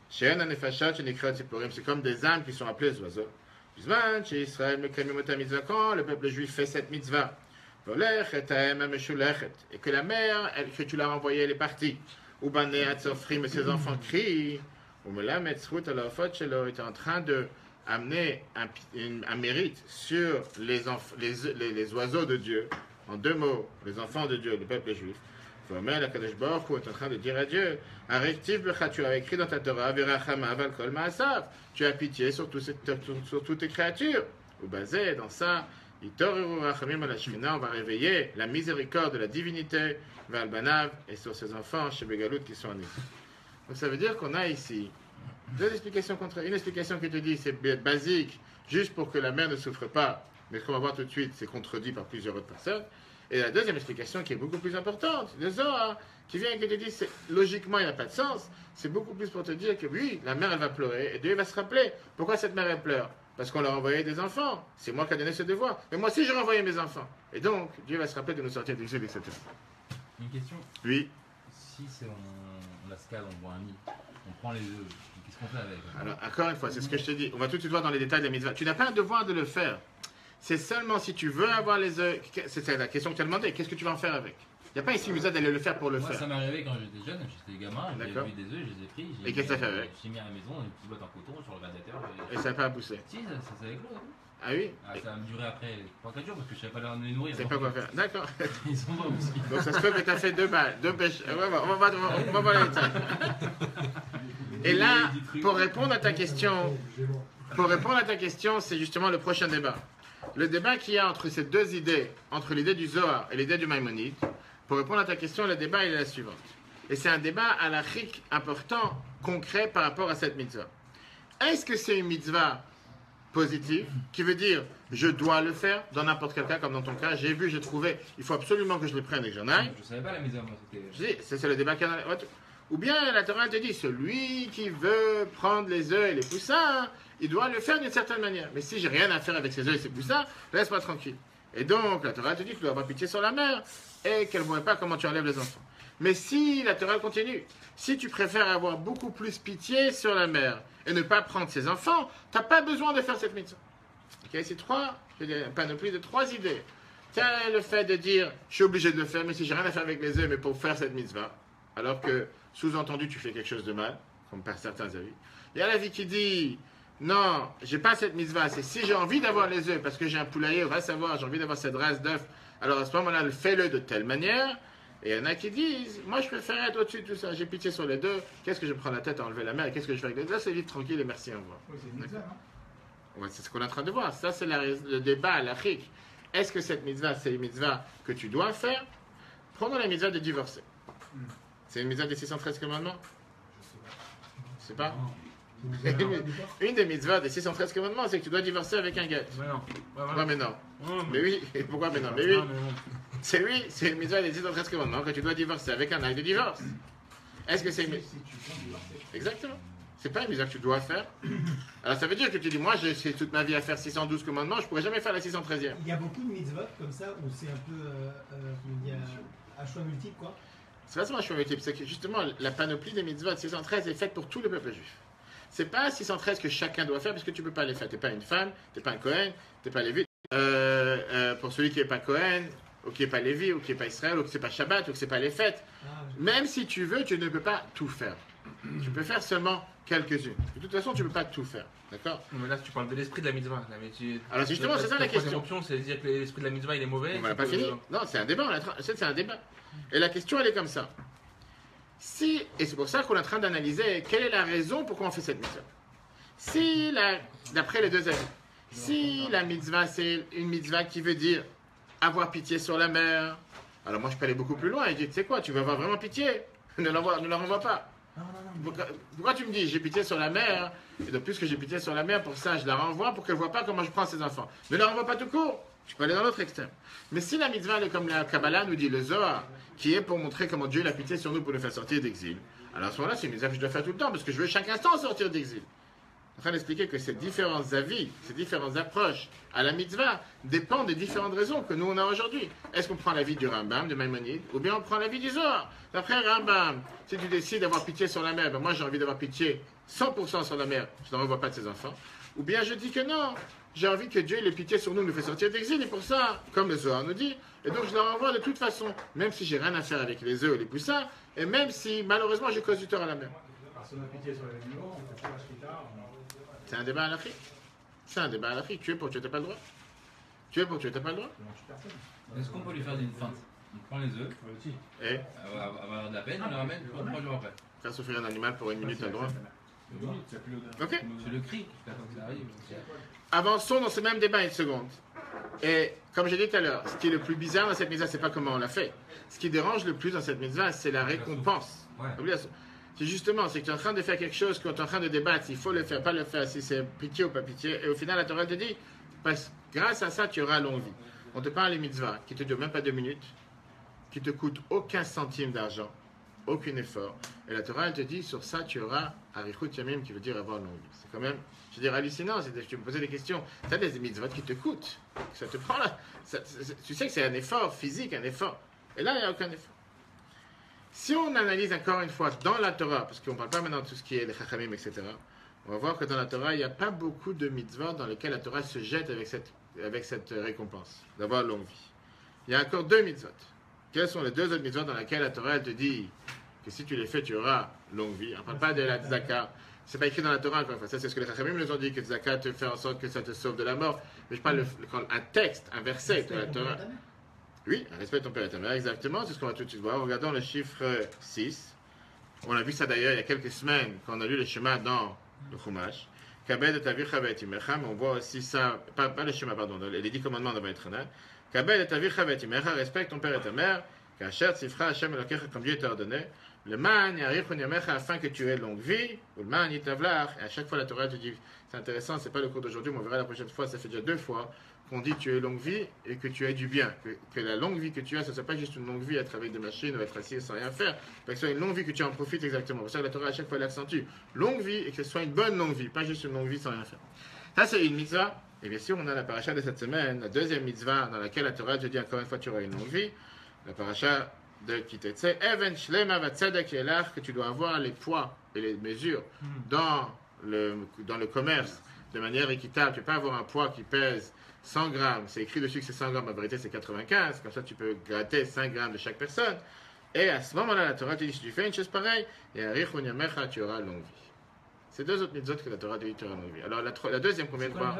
Speaker 1: C'est comme des âmes qui sont appelées les oiseaux. Quand le peuple juif fait cette mitzvah, et que la mère, que tu l'as renvoyée, elle est partie, ou et ses enfants crient, ou est en train de amener un mérite sur les oiseaux de Dieu, en deux mots, les enfants de Dieu, le peuple juif. La Kadosh Baruch Hu est en train de dire à Dieu, tu as écrit dans ta Torah, tu as pitié sur toutes tes créatures. Ou basé dans ça, on va réveiller la miséricorde de la divinité vers le Banav et sur ses enfants chez Begalout qui sont en exil. Donc ça veut dire qu'on a ici deux explications contraires. Une explication qui te dit c'est basique, juste pour que la mère ne souffre pas, mais ce qu'on va voir tout de suite, c'est contredit par plusieurs autres personnes. Et la deuxième explication qui est beaucoup plus importante, le Zohar, qui vient et qui te dit, logiquement il n'y a pas de sens, c'est beaucoup plus pour te dire que oui, la mère elle va pleurer, et Dieu va se rappeler, pourquoi cette mère elle pleure? Parce qu'on leur a envoyé des enfants, c'est moi qui ai donné ce devoir, mais moi aussi j'ai renvoyé mes enfants. Et donc, Dieu va se rappeler de nous sortir d'exil, etc.
Speaker 5: Une question.
Speaker 1: Oui.
Speaker 5: Si on la scale, on voit un nid, on prend les œufs, qu'est-ce qu'on fait avec?
Speaker 1: Alors, encore une fois, c'est ce que je te dis, on va tout de suite voir dans les détails de la mitzvah. Tu n'as pas un devoir de le faire. C'est seulement si tu veux avoir les œufs. C'est la question que tu as demandé. Qu'est-ce que tu vas en faire avec? Il n'y a pas ici une mitzvah d'aller le faire pour le
Speaker 5: Moi,
Speaker 1: faire.
Speaker 5: ça m'est arrivé quand j'étais jeune, j'étais gamin, j'ai
Speaker 1: D'accord.
Speaker 5: vu des œufs, je les ai pris.
Speaker 1: Et qu'est-ce que t'as fait avec?
Speaker 5: J'ai mis à la maison une petite boîte en coton sur le radiateur.
Speaker 1: Et ça n'a pas poussé.
Speaker 5: Si, ça s'est éclos.
Speaker 1: Ah oui?
Speaker 5: Ah, ça a duré après 3-4 jours parce que je savais pas leur nourrir.
Speaker 1: C'est pas quoi faire. D'accord.
Speaker 5: Ils sont pas aussi.
Speaker 1: Donc ça se peut que tu as fait 2 balles, 2 pêches. On va voir les détails. Et là, pour répondre à ta question, c'est justement le prochain débat. Le débat qu'il y a entre ces deux idées, entre l'idée du Zohar et l'idée du Maïmonide, pour répondre à ta question, le débat il est la suivante. Et c'est un débat à la chic important, concret par rapport à cette mitzvah. Est-ce que c'est une mitzvah positive, qui veut dire je dois le faire dans n'importe quel cas, comme dans ton cas, j'ai vu, j'ai trouvé, il faut absolument que je le prenne et que j'en aille.
Speaker 5: Je savais pas la mise à moi, c'était.
Speaker 1: Je dis, c'est le débat qu'il y a dans la... Ou bien la Torah te dit, celui qui veut prendre les œufs et les poussins, il doit le faire d'une certaine manière. Mais si j'ai rien à faire avec ces œufs et ces poussins, laisse-moi tranquille. Et donc la Torah te dit que tu dois avoir pitié sur la mère et qu'elle ne voit pas comment tu enlèves les enfants. Mais si la Torah continue, si tu préfères avoir beaucoup plus pitié sur la mère et ne pas prendre ses enfants, tu n'as pas besoin de faire cette mitzvah. Ok, c'est une panoplie de 3 idées. Tu as le fait de dire, je suis obligé de le faire, mais si j'ai rien à faire avec les œufs, mais pour faire cette mitzvah, alors que, sous-entendu, tu fais quelque chose de mal, comme par certains avis. Il y a l'avis qui dit, non, j'ai pas cette mitzvah, c'est si j'ai envie d'avoir les œufs, parce que j'ai un poulailler, va savoir, j'ai envie d'avoir cette race d'œufs, alors à ce moment-là, fais-le de telle manière. Et il y en a qui disent, moi je préfère être au-dessus de tout ça, j'ai pitié sur les deux, qu'est-ce que je prends la tête à enlever la mer, et qu'est-ce que je fais avec les deux, c'est vite tranquille et merci, au revoir.
Speaker 4: Oui, c'est une mitzvah, non?
Speaker 1: Ouais, c'est ce qu'on est en train de voir, ça c'est le débat à l'Afrique. Est-ce que cette mitzvah, c'est une mitzvah que tu dois faire? Prenons la mitzvah de divorcer. C'est une mitzvah des 613 commandements? Je sais pas. Une des mitzvahs des 613 commandements, c'est que tu dois divorcer avec un guet.
Speaker 2: Mais non.
Speaker 1: Non, mais non. Mais oui, et pourquoi mais non? Mais oui, c'est une mitzvah des 613 commandements que tu dois divorcer avec un acte de divorce. Est-ce que c'est une...
Speaker 4: Si tu peux divorcer.
Speaker 1: Exactement. C'est pas une mitzvah que tu dois faire. Alors ça veut dire que tu dis, moi j'ai toute ma vie à faire 612 commandements, je pourrais jamais faire la 613e.
Speaker 3: Il y a beaucoup de mitzvot comme ça où c'est un peu comment dire, à choix multiple quoi.
Speaker 1: C'est pas seulement un choix multiple, c'est que justement la panoplie des mitzvot de 613 est faite pour tout le peuple juif. C'est pas 613 que chacun doit faire parce que tu peux pas les faire. T'es pas une femme, t'es pas un Cohen, t'es pas Lévi. Pour celui qui est pas Cohen, ou qui est pas Lévi, ou qui est pas Israël, ou qui c'est pas Shabbat, ou que c'est pas les fêtes. Même si tu veux, tu ne peux pas tout faire. Tu peux faire seulement quelques-unes. De toute façon, tu peux pas tout faire. D'accord?
Speaker 2: Mais là, tu parles de l'esprit de la mitzvah. Là, mais
Speaker 1: Alors, justement, c'est ça la question.
Speaker 2: Option, c'est de dire que l'esprit de la mitzvah, il est mauvais.
Speaker 1: On n'a pas fini. Non, c'est un débat. C'est un débat. Et la question, elle est comme ça. Et c'est pour ça qu'on est en train d'analyser quelle est la raison pourquoi on fait cette mitzvah. D'après les deux avis, si la mitzvah, c'est une mitzvah qui veut dire avoir pitié sur la mère, alors moi, je peux aller beaucoup plus loin et dire, tu sais quoi, tu veux avoir vraiment pitié, ne la renvoie pas. Pourquoi tu me dis, j'ai pitié sur la mère, et de plus que j'ai pitié sur la mère, pour ça, je la renvoie pour qu'elle ne voit pas comment je prends ses enfants. Ne la renvoie pas tout court. Tu peux aller dans l'autre extrême. Mais si la mitzvah, elle est comme la Kabbalah nous dit, le Zohar, qui est pour montrer comment Dieu a pitié sur nous pour nous faire sortir d'exil, alors à ce moment-là, c'est une mitzvah que je dois faire tout le temps, parce que je veux chaque instant sortir d'exil. En train d'expliquer que ces différents avis, ces différentes approches à la mitzvah dépendent des différentes raisons que nous on a aujourd'hui. Est-ce qu'on prend l'avis du Rambam, de Maïmonide, ou bien on prend l'avis du Zohar? D'après Rambam, si tu décides d'avoir pitié sur la mère, ben moi j'ai envie d'avoir pitié 100% sur la mère, je ne renvoie pas de ses enfants. Ou bien je dis que non, j'ai envie que Dieu ait pitié sur nous, nous fait sortir d'exil, et pour ça, comme le Zohar nous dit, et donc je la renvoie de toute façon, même si j'ai rien à faire avec les œufs et les poussins, et même si malheureusement j'ai cause du tort à la mère.
Speaker 4: Parce qu'on a pitié sur les animaux, on fait pas la shkita,
Speaker 1: C'est un débat à l'Afrique. C'est un débat à l'Afrique. Tu es pour tuer, tu n'as pas le droit. Tu es pour tuer, tu n'as pas le droit.
Speaker 4: on tue personne.
Speaker 5: Est-ce qu'on peut lui faire une feinte? Il prend les œufs,
Speaker 1: Et
Speaker 5: avoir de la peine, il le ramène 3 jours après.
Speaker 1: faire souffrir un animal pour une minute, tu as le droit. Ok.
Speaker 5: C'est le cri, jusqu'à temps que ça arrive.
Speaker 1: Avançons dans ce même débat une seconde. Et comme j'ai dit tout à l'heure, ce qui est le plus bizarre dans cette mitzvah, c'est pas comment on l'a fait. Ce qui dérange le plus dans cette mitzvah, c'est la récompense.
Speaker 5: Ouais.
Speaker 1: C'est justement, c'est que tu es en train de faire quelque chose, quand tu es en train de débattre s'il faut le faire, pas le faire, si c'est pitié ou pas pitié. Et au final, la Torah te dit, grâce à ça, tu auras longue vie. On te parle des mitzvahs qui te durent même pas 2 minutes, qui te coûtent aucun centime d'argent, aucun effort. Et la Torah, elle te dit, sur ça, tu auras arichut yamim, qui veut dire avoir longue vie. C'est quand même, je veux dire, hallucinant. Tu me posais des questions. Tu as des mitzvahs qui te coûtent. Ça te prend là. Tu sais que c'est un effort physique, un effort. Et là, il n'y a aucun effort. Si on analyse encore une fois dans la Torah, parce qu'on ne parle pas maintenant de tout ce qui est les chachamim, etc., on va voir que dans la Torah, il n'y a pas beaucoup de mitzvahs dans lesquels la Torah se jette avec cette avec cette récompense, d'avoir longue vie. Il y a encore 2 mitzvot. Quels sont les 2 autres mitzvot dans lesquels la Torah elle te dit que si tu les fais, tu auras longue vie? On ne parle pas de la tzedaka. C'est pas écrit dans la Torah, encore une fois. Ça, c'est ce que les Chachamim nous ont dit, que tzedaka te fait en sorte que ça te sauve de la mort. Mais je parle un texte, un verset de la Torah. Oui, respecte ton père et ta mère, exactement. C'est ce qu'on va tout de suite voir. Regardons le chiffre 6. On a vu ça d'ailleurs il y a quelques semaines, quand on a lu le schéma dans le Chumash. Kabed et Avir Chavet Imecha, mais on voit aussi ça, pas le schéma, pardon, les 10 commandements devant être honnête. Kabed et Avir Chavet Imecha, respecte ton père et ta mère, Kacher Tzifra Hashem Elokecha, comme Dieu t'a ordonné. Le man yarich yamecha, afin que tu aies longue vie, ou le man yitavlach, et à chaque fois la Torah te dit, c'est intéressant, c'est pas le cours d'aujourd'hui, mais on verra la prochaine fois, ça fait déjà 2 fois qu'on dit tu aies longue vie et que tu aies du bien, que la longue vie que tu as, ce ne soit pas juste une longue vie, être avec des machines ou être assis sans rien faire, mais que ce soit une longue vie que tu en profites exactement. C'est pour ça que la Torah à chaque fois l'accentue, longue vie et que ce soit une bonne longue vie, pas juste une longue vie sans rien faire. Ça c'est une mitzvah, et bien sûr on a la paracha de cette semaine, la deuxième mitzvah dans laquelle la Torah te dit encore une fois tu auras une longue vie, la paracha de Kitetse, Even Shlema Vatzedek Yelach, que tu dois avoir les poids et les mesures dans le commerce de manière équitable. Tu ne peux pas avoir un poids qui pèse 100 grammes, c'est écrit dessus que c'est 100 grammes, en vérité c'est 95, comme ça tu peux gratter 5 grammes de chaque personne. Et à ce moment-là, la Torah te dit si tu fais une chose pareille, et Arich Unyamecha, tu auras longue vie. C'est 2 autres mitzvot que la Torah te dit tu auras longue vie. Alors la deuxième, combien de fois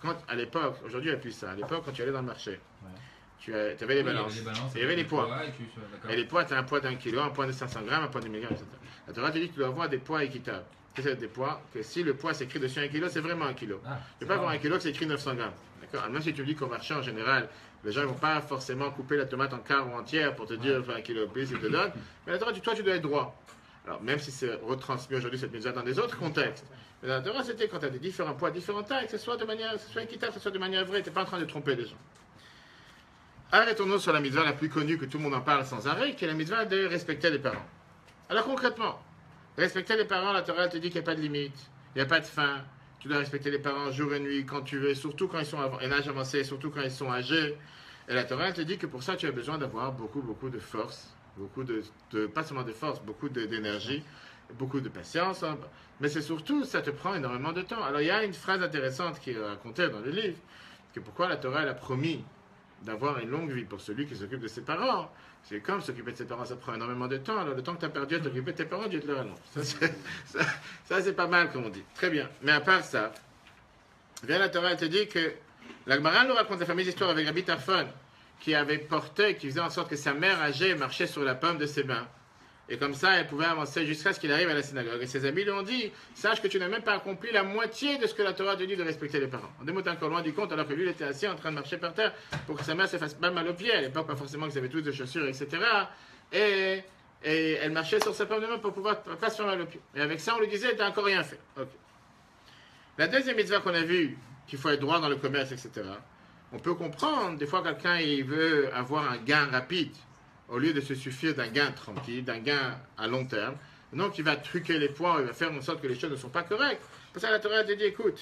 Speaker 1: quand, à l'époque, aujourd'hui il n'y a plus ça, à l'époque quand tu allais dans le marché, tu avais les balances, et il y avait les poids. Et les poids, tu as un poids d'1 kilo, un poids de 500 grammes, un poids de 1000 grammes, etc. La Torah te dit que tu dois avoir des poids équitables. C'est des poids que si le poids s'écrit dessus 1 kilo, c'est vraiment 1 kilo. Tu ne peux pas avoir 1 kilo que c'est écrit 900 grammes. D'accord? Même si tu me dis qu'au marché en général, les gens ne vont pas forcément couper la tomate en quart ou entière pour te dire 1 kilo plus, ils te donnent. Mais la Torah dit toi, tu dois être droit. Alors, même si c'est retransmis aujourd'hui cette mitzvah dans des autres contextes. Mais la Torah, c'était quand tu as des différents poids, différentes tailles, que ce soit de manière, que ce soit équitable, que ce soit de manière vraie. Tu n'es pas en train de tromper les gens. Arrêtons-nous sur la mitzvah la plus connue que tout le monde en parle sans arrêt, qui est la mitzvah de respecter les parents. Alors concrètement, respecter les parents, la Torah te dit qu'il n'y a pas de limite, il n'y a pas de fin. Tu dois respecter les parents jour et nuit, quand tu veux, surtout quand ils sont en âge avancé, surtout quand ils sont âgés. Et la Torah te dit que pour ça, tu as besoin d'avoir beaucoup de force, beaucoup pas seulement de force, beaucoup d'énergie, beaucoup de patience. Mais c'est surtout, ça te prend énormément de temps. Alors il y a une phrase intéressante qui est racontée dans le livre, que pourquoi la Torah elle a promis d'avoir une longue vie pour celui qui s'occupe de ses parents. C'est comme s'occuper de ses parents, ça prend énormément de temps. Alors le temps que tu as perdu à t'occuper de tes parents, Dieu te le rallonge. Ça, c'est pas mal, comme on dit. Très bien. Mais à part ça, bien la Torah te dit que la Gemara nous raconte la fameuse histoire avec Rabbi Tarfon, qui avait porté, qui faisait en sorte que sa mère âgée marchait sur la paume de ses mains. Et comme ça, elle pouvait avancer jusqu'à ce qu'il arrive à la synagogue. Et ses amis lui ont dit, sache que tu n'as même pas accompli la moitié de ce que la Torah te dit de respecter les parents. En démonte encore loin du compte, alors que lui, il était assis en train de marcher par terre pour que sa mère se fasse pas mal aux pieds. À l'époque, pas forcément qu'ils avaient tous des chaussures, etc. Et elle marchait sur sa paume de main pour pouvoir pas se faire mal aux pieds. Et avec ça, on lui disait, t'as encore rien fait. Okay. La deuxième mitzvah qu'on a vue, qu'il faut être droit dans le commerce, etc. On peut comprendre, des fois, quelqu'un, il veut avoir un gain rapide, au lieu de se suffire d'un gain tranquille, d'un gain à long terme. Donc, il va truquer les points, il va faire en sorte que les choses ne sont pas correctes. Pour ça, la Torah te dit, écoute,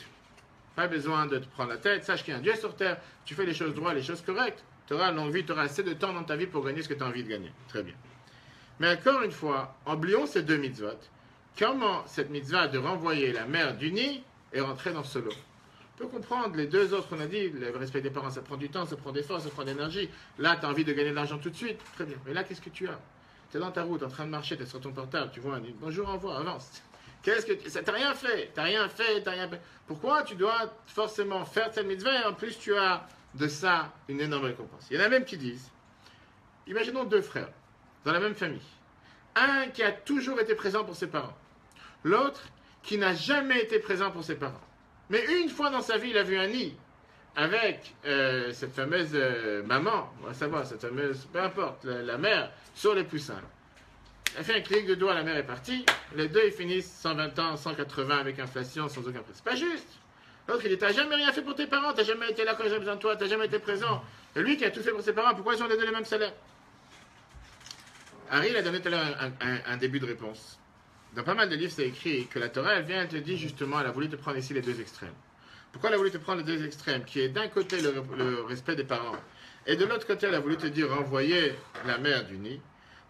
Speaker 1: pas besoin de te prendre la tête, sache qu'il y a un Dieu sur terre, tu fais les choses droites, les choses correctes, tu auras longue vie, tu auras assez de temps dans ta vie pour gagner ce que tu as envie de gagner. Très bien. Mais encore une fois, oublions ces 2 mitzvot. Comment cette mitzvah de renvoyer la mère du nid est rentrée dans ce lot? On peut comprendre les 2 autres qu'on a dit, le respect des parents, ça prend du temps, ça prend des forces, ça prend de l'énergie. Là, tu as envie de gagner de l'argent tout de suite, très bien. Mais là, qu'est-ce que tu as? Tu es dans ta route, en train de marcher, tu es sur ton portable, tu vois un bonjour, au revoir, avance. Qu'est-ce que t'as rien fait, t'as rien fait. Pourquoi tu dois forcément faire cette mitzvah et en plus tu as de ça une énorme récompense? Il y en a même qui disent, imaginons 2 frères, dans la même famille. Un qui a toujours été présent pour ses parents, l'autre qui n'a jamais été présent pour ses parents. Mais une fois dans sa vie, il a vu un nid avec cette fameuse maman, on va savoir, cette fameuse, peu importe, la mère, sur les poussins. Elle fait un clic de doigt, la mère est partie. Les 2, ils finissent 120 ans, 180 avec inflation, sans aucun prix. C'est pas juste. L'autre, il dit, t'as jamais rien fait pour tes parents, t'as jamais été là quand j'ai besoin de toi, t'as jamais été présent. Et lui qui a tout fait pour ses parents, pourquoi ils ont les 2 les mêmes salaires? Harry, il a donné tout à l'heure un début de réponse. Dans pas mal de livres, c'est écrit que la Torah, elle te dit justement, elle a voulu te prendre ici les 2 extrêmes. Pourquoi elle a voulu te prendre les 2 extrêmes? Qui est d'un côté le respect des parents, et de l'autre côté, elle a voulu te dire renvoyer la mère du nid,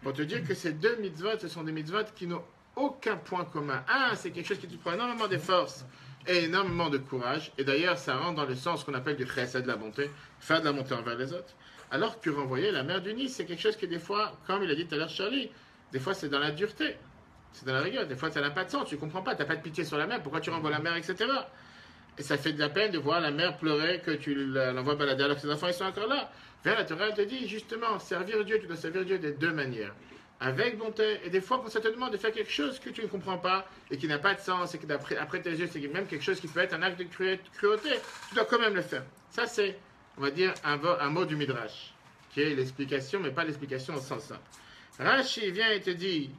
Speaker 1: pour te dire que ces 2 mitzvot, ce sont des mitzvot qui n'ont aucun point commun. Un, c'est quelque chose qui te prend énormément de force énormément de courage. Et d'ailleurs, ça rentre dans le sens qu'on appelle du chesed, de la bonté, faire de la bonté envers les autres. Alors que renvoyer la mer du Nil, c'est quelque chose qui, des fois, comme il a dit tout à l'heure Charlie, des fois c'est dans la dureté, c'est dans la rigueur, des fois ça n'a pas de sens, tu ne comprends pas, tu n'as pas de pitié sur la mer, pourquoi tu renvoies la mer, etc. Et ça fait de la peine de voir la mère pleurer, que tu l'envoies balader alors que ses enfants ils sont encore là. Viens, la Torah te dit justement, servir Dieu, tu dois servir Dieu de deux manières. Avec bonté, et des fois quand ça te demande de faire quelque chose que tu ne comprends pas et qui n'a pas de sens, et que après tes yeux c'est même quelque chose qui peut être un acte de cruauté, tu dois quand même le faire. Ça c'est, on va dire, un mot du Midrash, qui est l'explication, mais pas l'explication au sens simple. Rashi vient et te dit,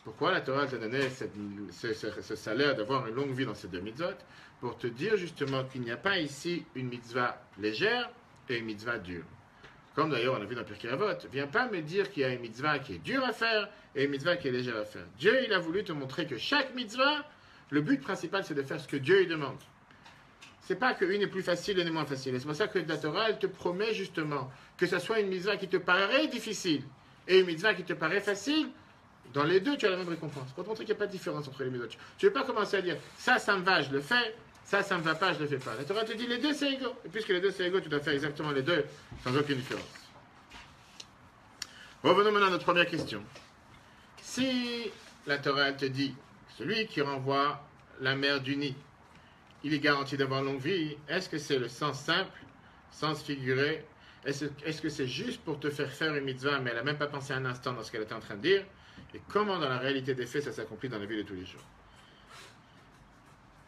Speaker 1: pourquoi la Torah t'a donné ce salaire d'avoir une longue vie dans ces deux mitzvot? Pour te dire justement qu'il n'y a pas ici une mitzvah légère et une mitzvah dure. Comme d'ailleurs on a vu dans Pirkei Avot, viens pas me dire qu'il y a une mitzvah qui est dure à faire et une mitzvah qui est légère à faire. Dieu il a voulu te montrer que chaque mitzvah, le but principal c'est de faire ce que Dieu lui demande. C'est pas qu'une est plus facile et une est moins facile. Et c'est pour ça que la Torah elle te promet justement que ce soit une mitzvah qui te paraît difficile et une mitzvah qui te paraît facile. Dans les deux, tu as la même récompense. Pour te montrer qu'il n'y a pas de différence entre les mitzvot. Tu ne veux pas commencer à dire ça me va, je le fais, ça me va pas, je le fais pas. La Torah te dit les deux c'est égaux. Et puisque les deux c'est égaux, tu dois faire exactement les deux sans aucune différence. Revenons maintenant à notre première question. Si la Torah te dit celui qui renvoie la mer du nid, il est garanti d'avoir longue vie, est-ce que c'est le sens simple, sens figuré? Est-ce que c'est juste pour te faire une mitzvah, mais elle n'a même pas pensé un instant dans ce qu'elle était en train de dire? Et comment dans la réalité des faits ça s'accomplit dans la vie de tous les jours?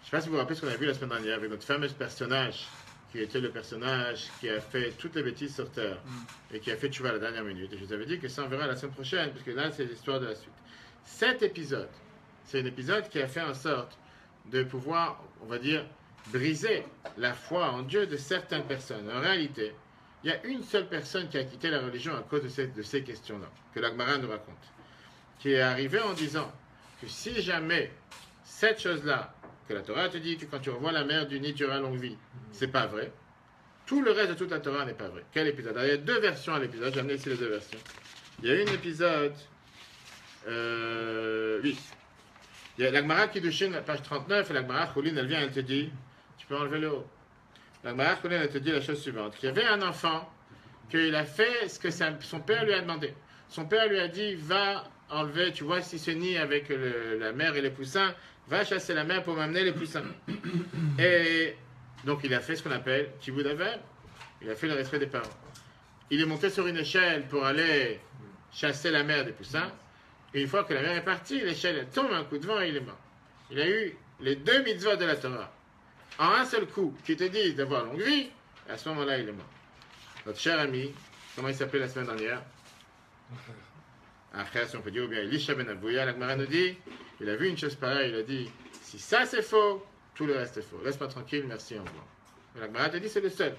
Speaker 1: Je ne sais pas si vous vous rappelez ce qu'on a vu la semaine dernière avec notre fameux personnage qui était le personnage qui a fait toutes les bêtises sur Terre et qui a fait tchouva à la dernière minute. Et je vous avais dit que ça on verra la semaine prochaine, parce que là c'est l'histoire de la suite. Cet épisode, c'est un épisode qui a fait en sorte de pouvoir, on va dire, briser la foi en Dieu de certaines personnes. En réalité, il y a une seule personne qui a quitté la religion à cause de ces questions-là, que la Gemara nous raconte, qui est arrivé en disant que si jamais cette chose-là, que la Torah te dit que quand tu revois la mer du Nil, tu auras longue vie, c'est pas vrai. Tout le reste de toute la Torah n'est pas vrai. Quel épisode? Alors, il y a deux versions à l'épisode, j'ai amené ici les deux versions. Il y a une épisode, oui. Il y a la Gemara Kiddushin, page 39, et la Gemara Choulin, elle vient, elle te dit, tu peux enlever le haut. La Gemara Choulin, elle te dit la chose suivante, qu'il y avait un enfant, qu'il a fait ce que son père lui a demandé. Son père lui a dit, va enlever, tu vois, si ce nid avec la mère et les poussins, va chasser la mère pour m'amener les poussins. Et donc il a fait ce qu'on appelle Kibud Aver, il a fait le respect des parents. Il est monté sur une échelle pour aller chasser la mère des poussins. Et une fois que la mère est partie, l'échelle tombe un coup de vent et il est mort. Il a eu les deux mitzvot de la Torah en un seul coup, qui te disent d'avoir longue vie, et à ce moment-là, il est mort. Notre cher ami, comment il s'appelait la semaine dernière? Après, si on peut dire, ou bien Elisha ben Avouya, la Gemara nous dit, il a vu une chose pareille, il a dit, si ça c'est faux, tout le reste est faux. Laisse-moi tranquille, merci, au revoir. Mais la Gemara te dit, c'est le seul.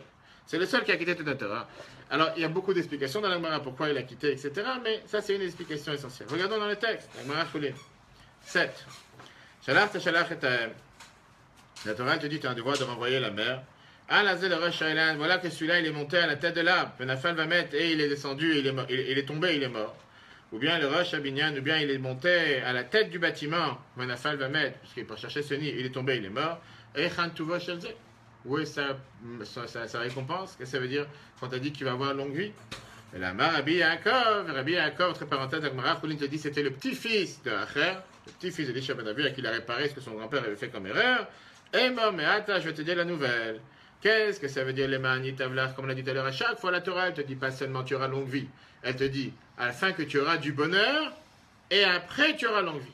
Speaker 1: C'est le seul qui a quitté toute la Torah. Alors, il y a beaucoup d'explications dans la Gemara pourquoi il a quitté, etc. Mais ça, c'est une explication essentielle. Regardons dans le texte. La Gemara Choulin. 7. Shalach teshalach et la Torah te dit, tu as un devoir de renvoyer la mer. Voilà que celui-là, il est monté à la tête de l'arbre. Benafal va mettre et il est descendu, il est tombé, il est mort. Ou bien le Rosh Abinyan, ou bien il est monté à la tête du bâtiment. Benafal va mettre, puisqu'il pour chercher ce nid, il est tombé, il est mort. Et Chantuvo Shelze. Où est sa récompense? Qu'est-ce que ça veut dire quand tu as dit qu'il va avoir longue vie? Et la Rabbi Yaakov, entre parenthèses, Agmara Choulin te dit c'était le petit-fils de Acher, le petit-fils de Elisha ben Avouya, à qui il a réparé ce que son grand-père avait fait comme erreur. Et mort, mais attends, je vais te dire la nouvelle. Qu'est-ce que ça veut dire les Ma'ani Tavlar? Comme on l'a dit tout à l'heure, à chaque fois la Torah, elle te dit pas seulement tu auras longue vie, elle te dit à la fin que tu auras du bonheur, et après tu auras longue vie.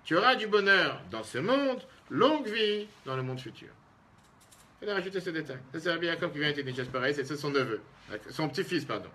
Speaker 1: Tu auras du bonheur dans ce monde, longue vie dans le monde futur. Il a rajouté ce détail. Ça, c'est Rabbi Yaakov qui vient être une chose pareille, c'est son neveu, son petit-fils, pardon.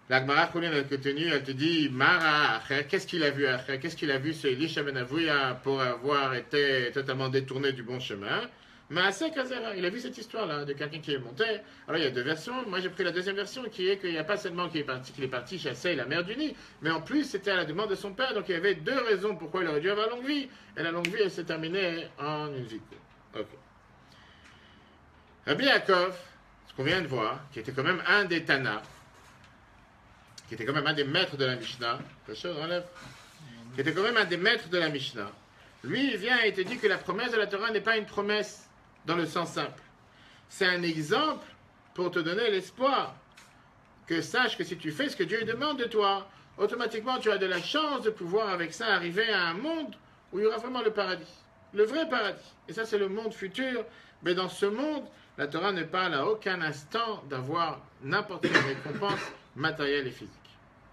Speaker 1: La Gemara Choulin, elle te dit, Mara, qu'est-ce qu'il a vu après? Qu'est-ce qu'il a vu ce Elisha ben Avouya pour avoir été totalement détourné du bon chemin? Maaseh Kazera, il a vu cette histoire-là de quelqu'un qui est monté. Alors il y a deux versions. Moi j'ai pris la deuxième version qui est qu'il n'y a pas seulement qu'il est parti chasser la mer du Nil, mais en plus c'était à la demande de son père. Donc il y avait deux raisons pourquoi il aurait dû avoir longue vie. Et la longue vie elle s'est terminée en une vie courte. Ok. Rabbi Yaakov, ce qu'on vient de voir, qui était quand même un des Tana, qui était quand même un des maîtres de la Mishnah, qui était quand même un des maîtres de la Mishnah, Lui, il vient et te dit que la promesse de la Torah n'est pas une promesse dans le sens simple. C'est un exemple pour te donner l'espoir. Que sache que si tu fais ce que Dieu demande de toi, automatiquement tu as de la chance de pouvoir avec ça arriver à un monde où il y aura vraiment le paradis. Le vrai paradis. Et ça, c'est le monde futur. Mais dans ce monde, la Torah ne parle à aucun instant d'avoir n'importe quelle récompense matérielle et physique.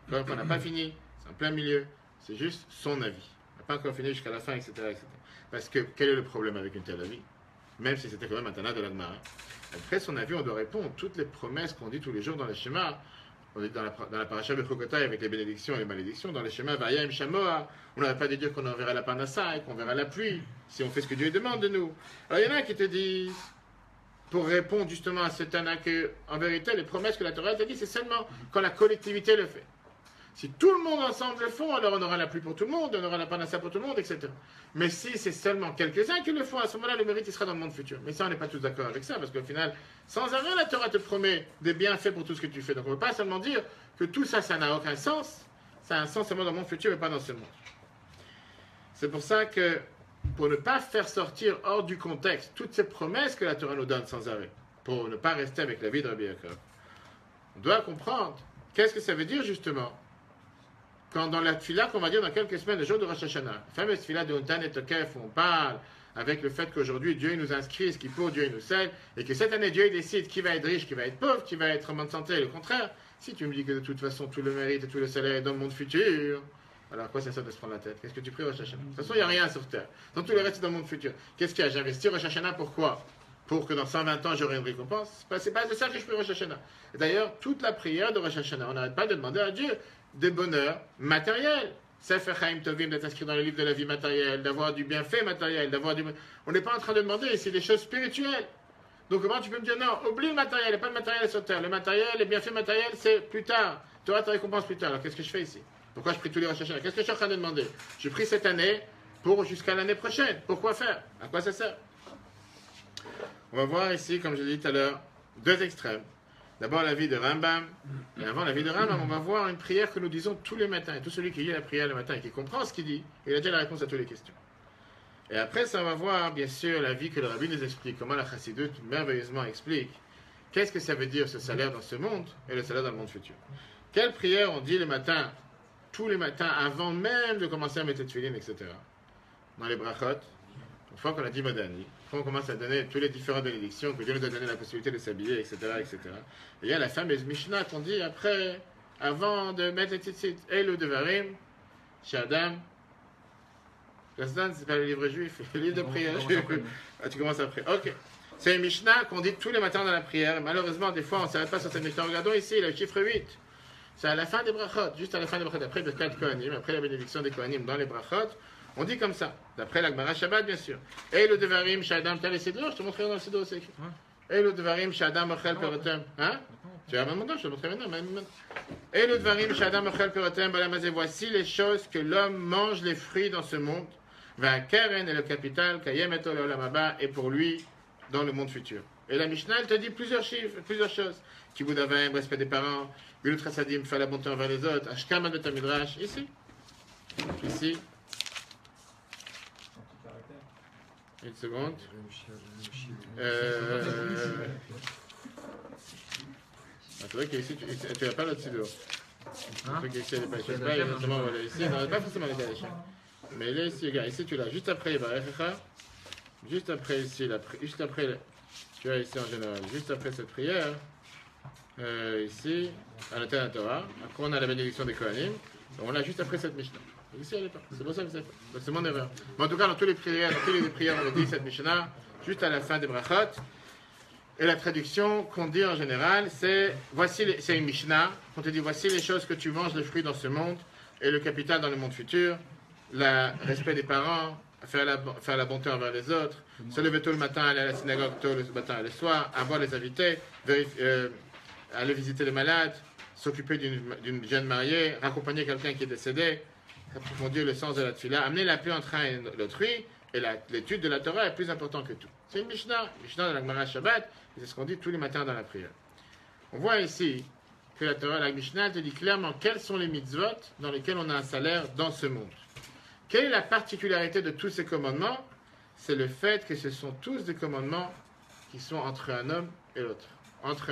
Speaker 1: Donc, on n'a pas fini, c'est en plein milieu, c'est juste son avis. On n'a pas encore fini jusqu'à la fin, etc., etc. Parce que quel est le problème avec une telle avis? Même si c'était quand même un Tana de l'Agmara. Après son avis, on doit répondre à toutes les promesses qu'on dit tous les jours dans les schémas. On est dans la paracha de Chokotai avec les bénédictions et les malédictions. Dans les schémas, Vayam Shamoa, on n'aurait pas de dire qu'on enverra la parnassa et qu'on verra la pluie si on fait ce que Dieu demande de nous. Alors il y en a qui te disent, pour répondre justement à ce Tana, que en vérité, les promesses que la Torah t'a dit, c'est seulement quand la collectivité le fait. Si tout le monde ensemble le font, alors on aura la pluie pour tout le monde, on aura la parnassa pour tout le monde, etc. Mais si c'est seulement quelques-uns qui le font, à ce moment-là, le mérite, il sera dans le monde futur. Mais ça, on n'est pas tous d'accord avec ça, parce qu'au final, sans arrêt, la Torah te promet des bienfaits pour tout ce que tu fais. Donc on ne peut pas seulement dire que tout ça, ça n'a aucun sens. Ça a un sens seulement dans le monde futur, mais pas dans ce monde. C'est pour ça que, pour ne pas faire sortir hors du contexte toutes ces promesses que la Torah nous donne sans arrêt, pour ne pas rester avec la vie de Rabbi Yaakov, on doit comprendre qu'est-ce que ça veut dire justement quand dans la tfila qu'on va dire dans quelques semaines, le jour de Rosh Hashanah, la fameuse tfila de Untan et Tokef, où on parle avec le fait qu'aujourd'hui Dieu nous inscrit, ce qu'il faut, Dieu nous scelle, et que cette année Dieu décide qui va être riche, qui va être pauvre, qui va être en bonne santé, et le contraire. Si tu me dis que de toute façon tout le mérite et tout le salaire est dans le monde futur, alors à quoi ça sert de se prendre la tête? Qu'est-ce que tu pries Rosh Hashanah? De toute façon, il n'y a rien sur terre. Donc tout le reste est dans le monde futur. Qu'est-ce qu'il y a? J'investis Rosh Hashanah pourquoi? Pour que dans 120 ans j'aurai une récompense? C'est pas de ça que je prie Rosh Hashanah. Et d'ailleurs, toute la prière de Rosh Hashanah, on n'arrête pas de demander à Dieu des bonheurs matériels. Sefer Chaim Tovim, d'être inscrit dans le livre de la vie matérielle, d'avoir du bienfait matériel, d'avoir du... On n'est pas en train de demander ici des choses spirituelles. Donc comment tu peux me dire non, oublie le matériel, il n'y a pas de matériel sur terre. Le matériel, les bienfaits matériels, c'est plus tard. Tu auras ta récompense plus tard. Alors qu'est-ce que je fais ici? Pourquoi je prie tous les Rosh Hashanah? Qu'est-ce que je suis en train de demander? Je prie cette année pour jusqu'à l'année prochaine. Pourquoi faire? À quoi ça sert? On va voir ici, comme je l'ai dit tout à l'heure, deux extrêmes. D'abord la vie de Rambam, et avant la vie de Rambam, on va voir une prière que nous disons tous les matins. Et tout celui qui lit la prière le matin et qui comprend ce qu'il dit, il a déjà la réponse à toutes les questions. Et après ça, on va voir bien sûr la vie que le Rabbi nous explique, comment la Chassidoute merveilleusement explique qu'est-ce que ça veut dire ce salaire dans ce monde et le salaire dans le monde futur. Quelle prière on dit le matin, tous les matins, avant même de commencer à mettre les tefillin, etc. Dans les brachot, une fois qu'on a dit Modani, on commence à donner toutes les différentes bénédictions, que Dieu nous a donné la possibilité de s'habiller, etc., etc. Et il y a la fameuse Mishnah qu'on dit après, avant de mettre les tzitzit, Elu Devarim, chez Adam. C'est pas le livre juif, le livre de prière juif. Ah, tu commences après. Ok. C'est une Mishnah qu'on dit tous les matins dans la prière. Et malheureusement, des fois, on ne s'arrête pas sur cette Mishnah. Regardons ici, le chiffre 8. C'est à la fin des brachot, juste à la fin des brachot, après le 4 Kohanim, après la bénédiction des Kohanim dans les brachot. On dit comme ça, d'après la Gemara Shabbat, bien sûr. Et le Devarim, Shadam, tu as les Sidor, je te montrerai dans le Sidor, c'est écrit. Et le Devarim, Shadam, Ochel, Perotem. Hein? Tu as maintenant, je te montrerai maintenant. Et le Devarim, Shadam, Ochel, Perotem, Balamazé, voici les choses que l'homme mange les fruits dans ce monde. Va Karen est le capital, Kayem et Olamaba, et pour lui, dans le monde futur. Et la Mishnah, elle te dit plusieurs chiffres, plusieurs choses. Kibud Avayim, respect des parents, Gulut Rasadim, faire la bonté envers les autres, Ashkam de Midrash, ici. Ici. Une seconde. C'est vrai qu'ici, tu n'as pas le Sidor. C'est vrai qu'ici, elle n'est pas ici. Pas exactement, voilà, ici. Non, pas forcément les Galéchins. Mais là, ici, regarde, ici, tu l'as. Juste après, juste après ici, juste après, tu as ici en général, juste après cette prière, ici, à l'intérieur de la Torah, après on a la bénédiction des Kohanim, on l'a juste après cette Mishnah. Ici, elle n'est pas. C'est pour ça que vous savez pas. C'est mon erreur. Mais en tout cas, dans toutes les prières, on a dit cette Mishnah, juste à la fin des brachot. Et la traduction qu'on dit en général, c'est c'est une Mishnah. On te dit voici les choses que tu manges, les fruits dans ce monde, et le capital dans le monde futur, le respect des parents, faire la bonté envers les autres, se lever tôt le matin, aller à la synagogue tôt le matin et le soir, avoir les invités, aller visiter les malades, s'occuper d'une jeune mariée, raccompagner quelqu'un qui est décédé, approfondir le sens de la tefila, amener la paix entre un et l'autrui, et l'étude de la Torah est plus importante que tout. C'est une Mishnah de la Gemara Shabbat, et c'est ce qu'on dit tous les matins dans la prière. On voit ici que la Torah, la Mishnah, te dit clairement quels sont les mitzvot dans lesquels on a un salaire dans ce monde. Quelle est la particularité de tous ces commandements? C'est le fait que ce sont tous des commandements qui sont entre un homme et l'autre. Entre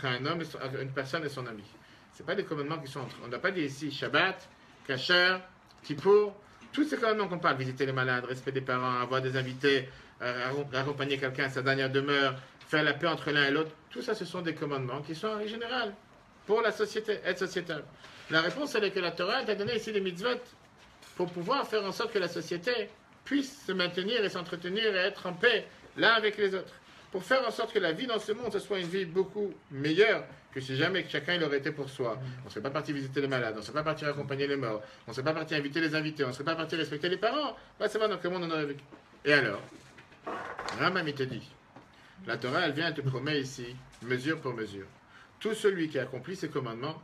Speaker 1: un homme, une personne et son ami. Ce pas des commandements qui sont entre. On n'a pas dit ici Shabbat, Kasher, Kippour. Tous ces commandements qu'on parle, visiter les malades, respect des parents, avoir des invités, accompagner quelqu'un à sa dernière demeure, faire la paix entre l'un et l'autre, tout ça, ce sont des commandements qui sont en règle générale pour la société, être sociétale. La réponse, elle est que la Torah t'a donné ici des mitzvot pour pouvoir faire en sorte que la société puisse se maintenir et s'entretenir et être en paix l'un avec les autres. Pour faire en sorte que la vie dans ce monde, ce soit une vie beaucoup meilleure que si jamais chacun il aurait été pour soi. On ne serait pas parti visiter les malades, on ne serait pas parti accompagner les morts, on ne serait pas parti inviter les invités, on ne serait pas parti respecter les parents. Bah, c'est vrai dans quel monde on aurait vécu. Et alors, Rambam il te dit, la Torah elle vient, elle te promet ici, mesure pour mesure. Tout celui qui accomplit ses commandements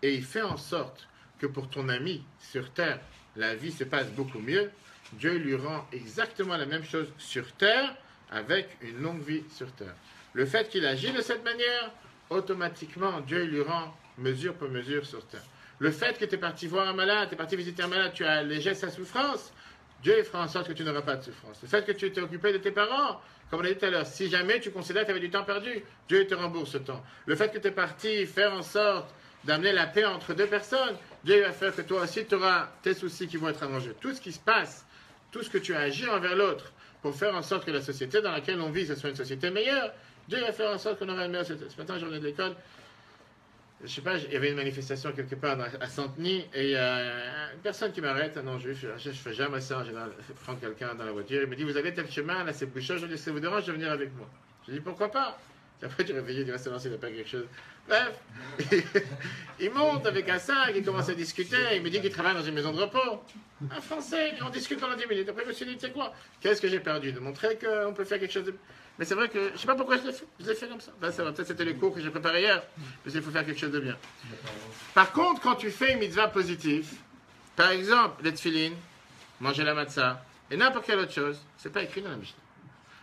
Speaker 1: et il fait en sorte que pour ton ami sur terre, la vie se passe beaucoup mieux, Dieu lui rend exactement la même chose sur terre avec une longue vie sur terre. Le fait qu'il agit de cette manière, automatiquement, Dieu lui rend mesure pour mesure sur terre. Le fait que tu es parti voir un malade, tu es parti visiter un malade, tu as allégé sa souffrance, Dieu fera en sorte que tu n'auras pas de souffrance. Le fait que tu t'es occupé de tes parents, comme on a dit tout à l'heure, si jamais tu considères que tu avais du temps perdu, Dieu te rembourse ce temps. Le fait que tu es parti faire en sorte d'amener la paix entre deux personnes, Dieu va faire que toi aussi tu auras tes soucis qui vont être arrangés. Tout ce qui se passe, tout ce que tu as agi envers l'autre pour faire en sorte que la société dans laquelle on vit, ce soit une société meilleure, Dieu va faire en sorte qu'on aura une meilleure société. Ce matin, je revenais de l'école, je sais pas, il y avait une manifestation quelque part à Saint-Denis et il y a une personne qui m'arrête, un non-juif, je fais jamais ça en général, prendre quelqu'un dans la voiture, il me dit, vous allez tel chemin, là c'est bouchon, je lui dis, ça vous dérange de venir avec moi? Je lui dis, pourquoi pas? Et après, tu réveillé, il va se lancer, il n'a pas quelque chose. Bref, il monte avec un sac, il commence à discuter, il me dit qu'il travaille dans une maison de repos. Un Français, et on discute pendant 10 minutes. Après, je me suis dit, tu sais quoi, qu'est-ce que j'ai perdu? De montrer qu'on peut faire quelque chose de... Mais c'est vrai que, je ne sais pas pourquoi je l'ai fait comme ça. Ben, ça va, peut-être c'était les cours que j'ai préparés hier, mais il faut faire quelque chose de bien. Par contre, quand tu fais une mitzvah positive, par exemple, les tefilines, manger la matzah, et n'importe quelle autre chose, c'est pas écrit dans la Mishnah.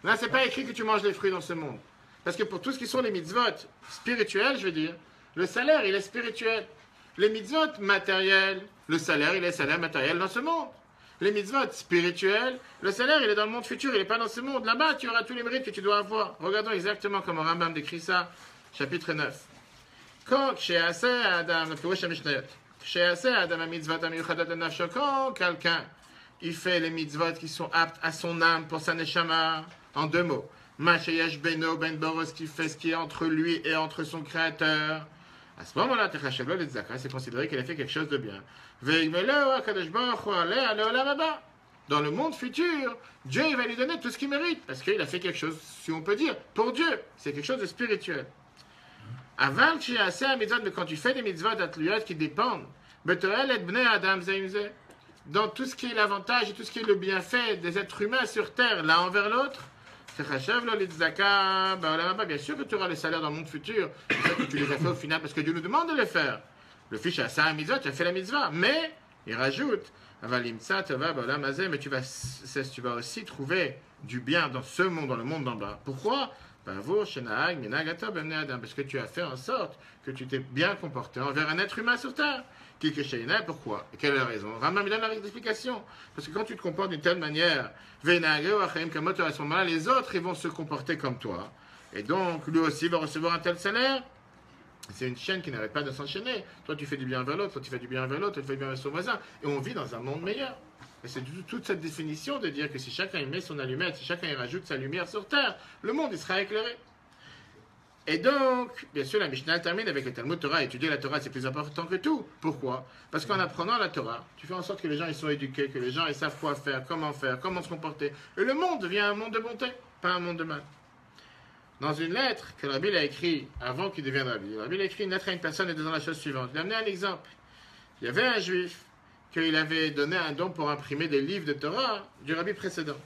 Speaker 1: Là, c'est pas écrit que tu manges les fruits dans ce monde. Parce que pour tout ce qui sont les mitzvot spirituels, je veux dire, le salaire, il est spirituel. Les mitzvot matériels, le salaire, il est salaire matériel dans ce monde. Les mitzvot spirituels, le salaire, il est dans le monde futur, il n'est pas dans ce monde. Là-bas, tu auras tous les mérites que tu dois avoir. Regardons exactement comment Rambam décrit ça, chapitre 9. Quand quelqu'un, il fait les mitzvot qui sont aptes à son âme pour sa neshama, en deux mots. Mashayesh Beno Ben Boros qui fait ce qui est entre lui et entre son créateur. À ce moment-là, c'est considéré qu'il a fait quelque chose de bien. Dans le monde futur, Dieu il va lui donner tout ce qu'il mérite, parce qu'il a fait quelque chose, si on peut dire, pour Dieu. C'est quelque chose de spirituel. Avant que tu aies assez à mitzvot, mais quand tu fais des mitzvot d'atluyot qui dépendent, dans tout ce qui est l'avantage et tout ce qui est le bienfait des êtres humains sur terre, l'un envers l'autre, bien sûr que tu auras les salaires dans le monde futur, c'est ça que tu les as fait au final, parce que Dieu nous demande de les faire. Le fiche a ça à mitzvah, tu as fait la mitzvah, mais il rajoute, mais tu vas aussi trouver du bien dans ce monde, dans le monde d'en bas. Pourquoi? Parce que tu as fait en sorte que tu t'es bien comporté envers un être humain sur terre. Pourquoi? Et quelle est la raison? Rambam donne l'explication. Parce que quand tu te comportes d'une telle manière, à ce moment-là, les autres ils vont se comporter comme toi. Et donc, lui aussi va recevoir un tel salaire. C'est une chaîne qui n'arrête pas de s'enchaîner. Toi, tu fais du bien vers l'autre, toi, tu fais du bien vers l'autre, toi, tu fais du bien vers son voisin. Et on vit dans un monde meilleur. Et c'est toute cette définition de dire que si chacun y met son allumette, si chacun y rajoute sa lumière sur terre, le monde il sera éclairé. Et donc, bien sûr, la Mishnah termine avec le Talmud Torah. Étudier la Torah, c'est plus important que tout. Pourquoi? Parce qu'en apprenant la Torah, tu fais en sorte que les gens ils sont éduqués, que les gens ils savent quoi faire, comment se comporter. Et le monde devient un monde de bonté, pas un monde de mal. Dans une lettre que Rabbi a écrite avant qu'il devienne Rabbi, Rabbi a écrit une lettre à une personne et disant la chose suivante. Il a amené un exemple. Il y avait un juif qu'il avait donné un don pour imprimer des livres de Torah du Rabbi précédent.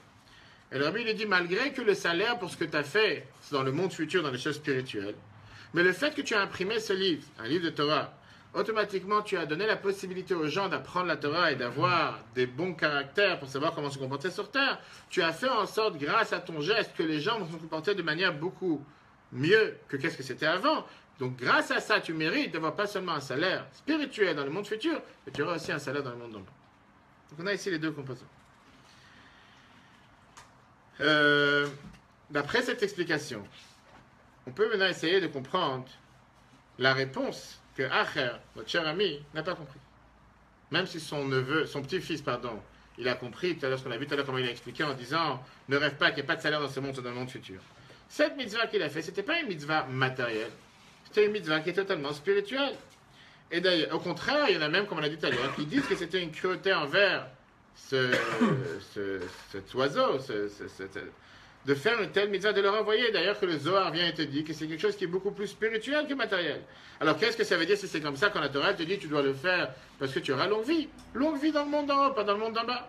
Speaker 1: Et le Rabbi lui dit, malgré que le salaire pour ce que tu as fait, c'est dans le monde futur, dans les choses spirituelles, mais le fait que tu as imprimé ce livre, un livre de Torah, automatiquement tu as donné la possibilité aux gens d'apprendre la Torah et d'avoir des bons caractères pour savoir comment se comporter sur terre. Tu as fait en sorte, grâce à ton geste, que les gens vont se comporter de manière beaucoup mieux que qu'est-ce que c'était avant. Donc grâce à ça, tu mérites d'avoir pas seulement un salaire spirituel dans le monde futur, mais tu auras aussi un salaire dans le monde d'en bas. Donc on a ici les deux composants. D'après cette explication, on peut maintenant essayer de comprendre la réponse que Acher, notre cher ami, n'a pas compris. Même si son petit-fils, il a compris, tout à l'heure, ce qu'on a vu tout à l'heure, comment il a expliqué en disant ne rêve pas qu'il n'y ait pas de salaire dans ce monde ou dans le monde futur. Cette mitzvah qu'il a fait, ce n'était pas une mitzvah matérielle, c'était une mitzvah qui est totalement spirituelle. Et d'ailleurs, au contraire, il y en a même, comme on l'a dit tout à l'heure, qui disent que c'était une cruauté envers cet oiseau, de faire une telle mitzvah, de le renvoyer. D'ailleurs, que le Zohar vient et te dit que c'est quelque chose qui est beaucoup plus spirituel que matériel. Alors, qu'est-ce que ça veut dire si c'est comme ça quand la Torah te dit tu dois le faire parce que tu auras longue vie? Longue vie dans le monde d'en haut, pas dans le monde d'en bas.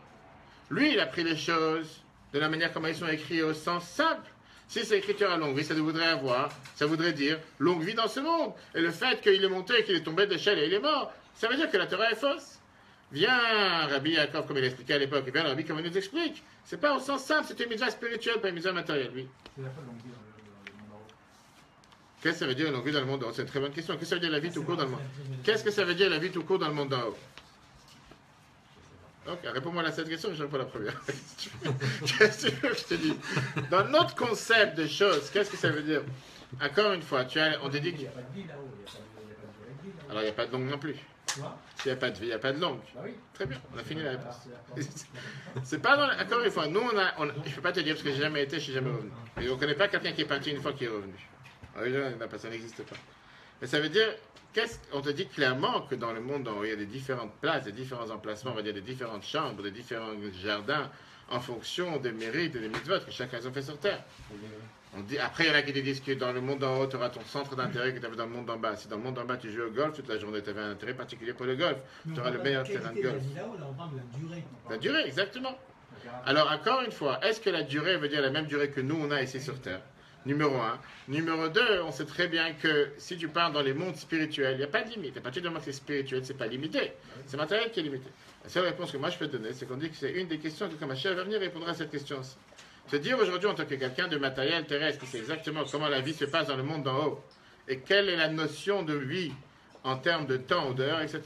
Speaker 1: Lui, il a pris les choses de la manière comme elles sont écrites au sens simple. Si c'est écrit à longue vie, ça voudrait dire longue vie dans ce monde. Et le fait qu'il est monté, qu'il est tombé d'échelle et il est mort, ça veut dire que la Torah est fausse. Viens, Rabbi Yaakov, comme il expliquait à l'époque, viens, Rabbi, comme il nous explique. C'est pas au sens simple, c'est une mitzvah spirituelle, pas une mitzvah matérielle, oui.
Speaker 4: Il n'y a pas de longue vie dans le monde en haut.
Speaker 1: Qu'est-ce que ça veut dire longue vie dans le monde d'en haut? C'est une très bonne question. Qu'est-ce que ça veut dire la vie tout court dans le monde? Qu'est-ce que ça veut dire la vie tout court dans le monde d'en haut? Ok, réponds-moi à cette question, je réponds à la première. Qu'est-ce que tu veux que je te dis? Dans notre concept de choses, qu'est-ce que ça veut dire? Encore une fois, on te dit
Speaker 3: Il
Speaker 1: que...
Speaker 3: n'y a pas de vie là-haut, il n'y a pas de durée de vie là-haut.
Speaker 1: Alors, il n'y a pas de longue non plus.
Speaker 3: Tu vois?
Speaker 1: S'il n'y a pas de vie, il n'y a pas de longue.
Speaker 3: Bah oui.
Speaker 1: Très bien, on a fini la réponse.
Speaker 3: C'est
Speaker 1: C'est pas dans... Encore une fois, nous, je ne peux pas te dire parce que j'ai jamais été, je suis jamais revenu. Et on ne connaît pas quelqu'un qui est parti une fois qui est revenu. Ça n'existe pas. Mais ça veut dire, on te dit clairement que dans le monde où il y a des différentes places, des différents emplacements, on va dire des différentes chambres, des différents jardins, en fonction des mérites et des mitzvot que chacun a fait sur terre. On dit, après, il y en a qui te disent que dans le monde d'en haut, tu auras ton centre d'intérêt que tu avais dans le monde d'en bas. Si dans le monde d'en bas, tu joues au golf toute la journée, tu avais un intérêt particulier pour le golf. Tu auras le meilleur terrain de golf.
Speaker 3: Là-haut, on parle de la durée.
Speaker 1: La durée, exactement. Alors, encore une fois, est-ce que la durée veut dire la même durée que nous, on a ici sur Terre? Numéro 1. Numéro 2, on sait très bien que si tu pars dans les mondes spirituels, il n'y a pas de limite. À partir du moment que c'est spirituel, c'est pas limité. C'est matériel qui est limité. La seule réponse que moi je peux te donner, c'est qu'on dit que c'est une des questions que Kamachel va venir répondre à cette question aussi. Se dire aujourd'hui en tant que quelqu'un de matériel terrestre, qui sait exactement comment la vie se passe dans le monde d'en haut, et quelle est la notion de vie en termes de temps ou d'heure, etc.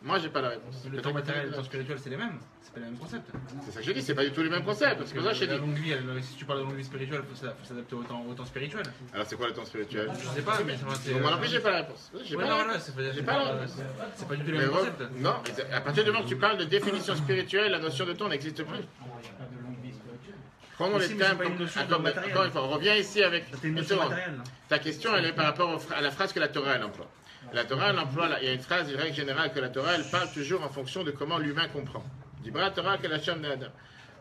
Speaker 1: Moi, j'ai pas la réponse.
Speaker 2: Le temps matériel et le temps spirituel, c'est les mêmes. C'est pas le même concept.
Speaker 1: C'est ça que je dis, c'est pas du tout le même concept. Parce que ça, je
Speaker 2: La
Speaker 1: dis.
Speaker 2: longue vie, si tu parles de longue vie spirituelle, il faut s'adapter au temps spirituel.
Speaker 1: Alors, c'est quoi le temps spirituel?
Speaker 2: Je sais pas, mais c'est.
Speaker 1: Donc, moi non plus, j'ai pas la réponse. J'ai
Speaker 2: Ouais,
Speaker 1: pas
Speaker 2: non,
Speaker 1: la
Speaker 2: voilà,
Speaker 1: réponse.
Speaker 2: c'est
Speaker 1: J'ai pas la réponse.
Speaker 2: c'est pas du tout le
Speaker 1: Mais
Speaker 2: même concept.
Speaker 1: non, à partir du moment que tu parles de définition spirituelle, la notion de temps n'existe plus.
Speaker 3: Il n'y a pas de longue vie spirituelle.
Speaker 1: Prenons
Speaker 2: Aussi,
Speaker 1: les
Speaker 2: mais c'est
Speaker 1: termes
Speaker 2: pas une
Speaker 1: comme...
Speaker 2: notion de
Speaker 1: Attends, mais
Speaker 2: matériel.
Speaker 1: encore une fois, on revient ici avec...
Speaker 2: C'est une notion matérielle.
Speaker 1: Ta question, elle est par rapport à la phrase que la Torah, elle emploie. La Torah, elle emploie, il y a une phrase, une règle générale que la Torah, elle parle toujours en fonction de comment l'humain comprend. Dibra Torah que la Shem de Adam.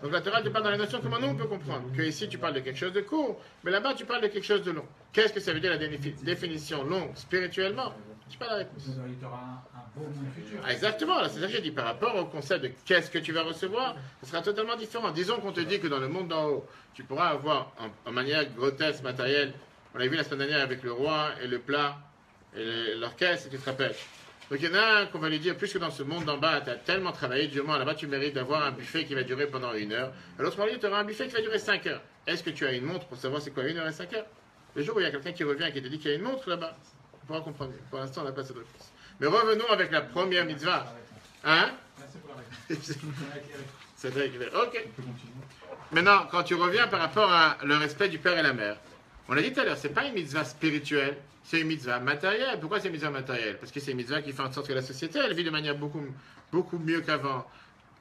Speaker 1: Donc la Torah te parle dans les notions comment nous on peut comprendre. Que ici tu parles de quelque chose de court, mais là-bas tu parles de quelque chose de long. Qu'est-ce que ça veut dire la définition longue spirituellement? Je n'ai pas la réponse.
Speaker 4: Il y aura un beau monde futur.
Speaker 1: Ah, exactement, c'est ça que j'ai dit. Par rapport au concept de qu'est-ce que tu vas recevoir, ce sera totalement différent. Disons qu'on te dit que dans le monde d'en haut, tu pourras avoir en manière grotesque, matérielle, on l'a vu la semaine dernière avec le roi et le plat et l'orchestre, tu te rappelles. Donc il y en a un qu'on va lui dire, puisque dans ce monde d'en bas, tu as tellement travaillé durement, là-bas tu mérites d'avoir un buffet qui va durer pendant 1 heure. À l'autre moment, tu auras un buffet qui va durer 5 heures. Est-ce que tu as une montre pour savoir c'est quoi 1 heure et 5 heures? Le jour où il y a quelqu'un qui revient et qui te dit qu'il y a une montre là-bas, on pourra comprendre. Pour l'instant, on n'a pas cette réponse. Mais revenons avec la première mitzvah. Hein?
Speaker 4: Merci pour la réponse.
Speaker 1: C'est très clair. Ok. Maintenant, quand tu reviens par rapport à le respect du père et la mère, on l'a dit tout à l'heure, c'est pas une mitzvah spirituelle, c'est une mitzvah matérielle. Pourquoi c'est une mitzvah matérielle? Parce que c'est une mitzvah qui fait en sorte que la société, elle vit de manière beaucoup mieux qu'avant.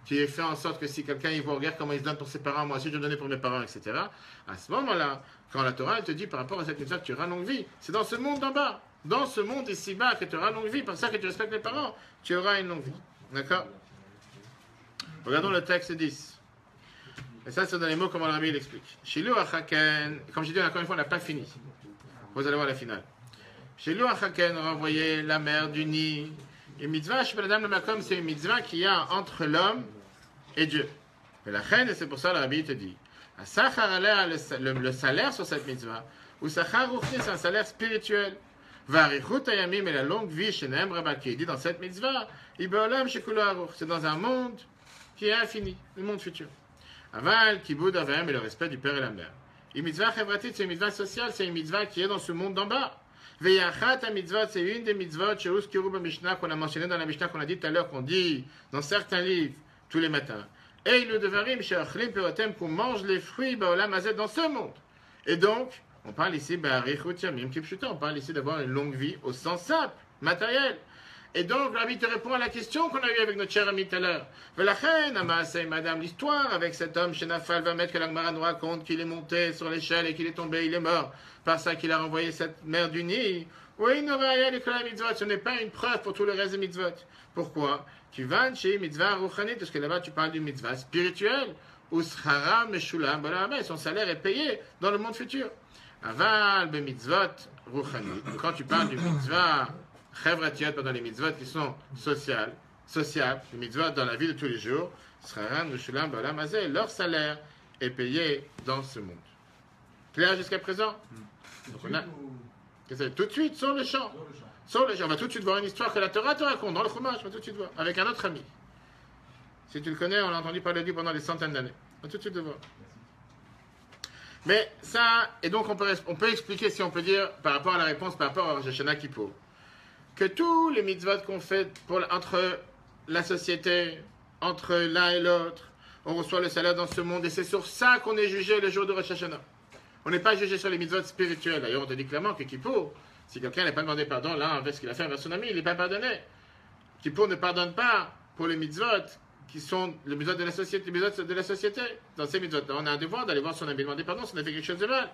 Speaker 1: Qui fait en sorte que si quelqu'un il voit, regarde comment il se donne pour ses parents, moi aussi je vais donner pour mes parents, etc. À ce moment-là, quand la Torah elle te dit par rapport à cette mitzvah que tu auras longue vie, c'est dans ce monde d'en bas, dans ce monde ici-bas que tu auras longue vie, pour ça que tu respectes les parents, tu auras une longue vie. D'accord? Regardons le texte 10. Et ça, c'est dans les mots comme le Rabbi l'explique. Shilou achaken, comme j'ai dit encore une fois, on n'a pas fini. Vous allez voir la finale. Shilou achaken, on va envoyer la mère du nid. Et mitzvah, Shebel Makom, c'est une mitzvah qu'il y a entre l'homme et Dieu. Et la reine, et c'est pour ça le Rabbi te dit, le salaire sur cette mitzvah, ou sachar ruchni, c'est un salaire spirituel. Varichut ayamim, et la longue vie chez Nehem Rabba, qui est dit dans cette mitzvah, Ibeolam shekulo aruch, c'est dans un monde qui est infini, le monde futur. Aval, kibud avayam, et le respect du père et la mère. Une mitzvah chevratit, c'est une mitzvah sociale, c'est une mitzvah qui est dans ce monde d'en bas. Veyachat à mitzvot, c'est une des mitzvot chez Uskiru Mishnah qu'on a mentionné dans la Mishnah qu'on a dit tout à l'heure, qu'on dit dans certains livres, tous les matins. Et il devarim she'achlim peotem, qu'on mange les fruits ba'olam hazeh dans ce monde. Et donc, on parle ici, on parle ici d'avoir une longue vie au sens simple, matériel. Et donc, Rabbi te répond à la question qu'on a eue avec notre cher ami tout à l'heure. Velachen, Amaasei, madame, l'histoire avec cet homme chez Nafal va mettre que l'Agmara nous raconte qu'il est monté sur l'échelle et qu'il est tombé, il est mort. Par ça qu'il a renvoyé cette mère du Nil. Oui, il n'aurait rien que la mitzvot. Ce n'est pas une preuve pour tout le reste des mitzvot. Pourquoi? Tu vas chez mitzvah rouchanit, parce que là-bas tu parles d'une mitzvah spirituelle. Ou schara meshulam, son salaire est payé dans le monde futur. Aval be mitzvot rouchanit. Quand tu parles du mitzvah chevratiot, pendant les mitzvot qui sont sociales, les mitzvot dans la vie de tous les jours, schara meshulam b'olam hazeh, leur salaire est payé dans ce monde. Clair jusqu'à présent? Donc on a... Tout de suite, sur le champ. Sur le champ. On va tout de suite voir une histoire que la Torah te raconte dans le Chumash, on va tout de suite voir, avec un autre ami. Si tu le connais, on l'a entendu parler de lui pendant des centaines d'années. On va tout de suite le voir. Mais ça, et donc on peut expliquer, si on peut dire, par rapport à la réponse, par rapport à Rosh Hashanah Kippour, que tous les mitzvot qu'on fait entre la société, entre l'un et l'autre, on reçoit le salaire dans ce monde, et c'est sur ça qu'on est jugé le jour de Rosh Hashanah. On n'est pas jugé sur les mitzvot spirituels. D'ailleurs, on te dit clairement que Kippour, si quelqu'un n'a pas demandé pardon, là, envers ce qu'il a fait envers son ami, il n'est pas pardonné. Kippour ne pardonne pas pour les mitzvot qui sont les mitzvot de la société, les mitzvot de la société. Dans ces mitzvot, on a un devoir d'aller voir son ami, demander pardon si on a fait quelque chose de mal.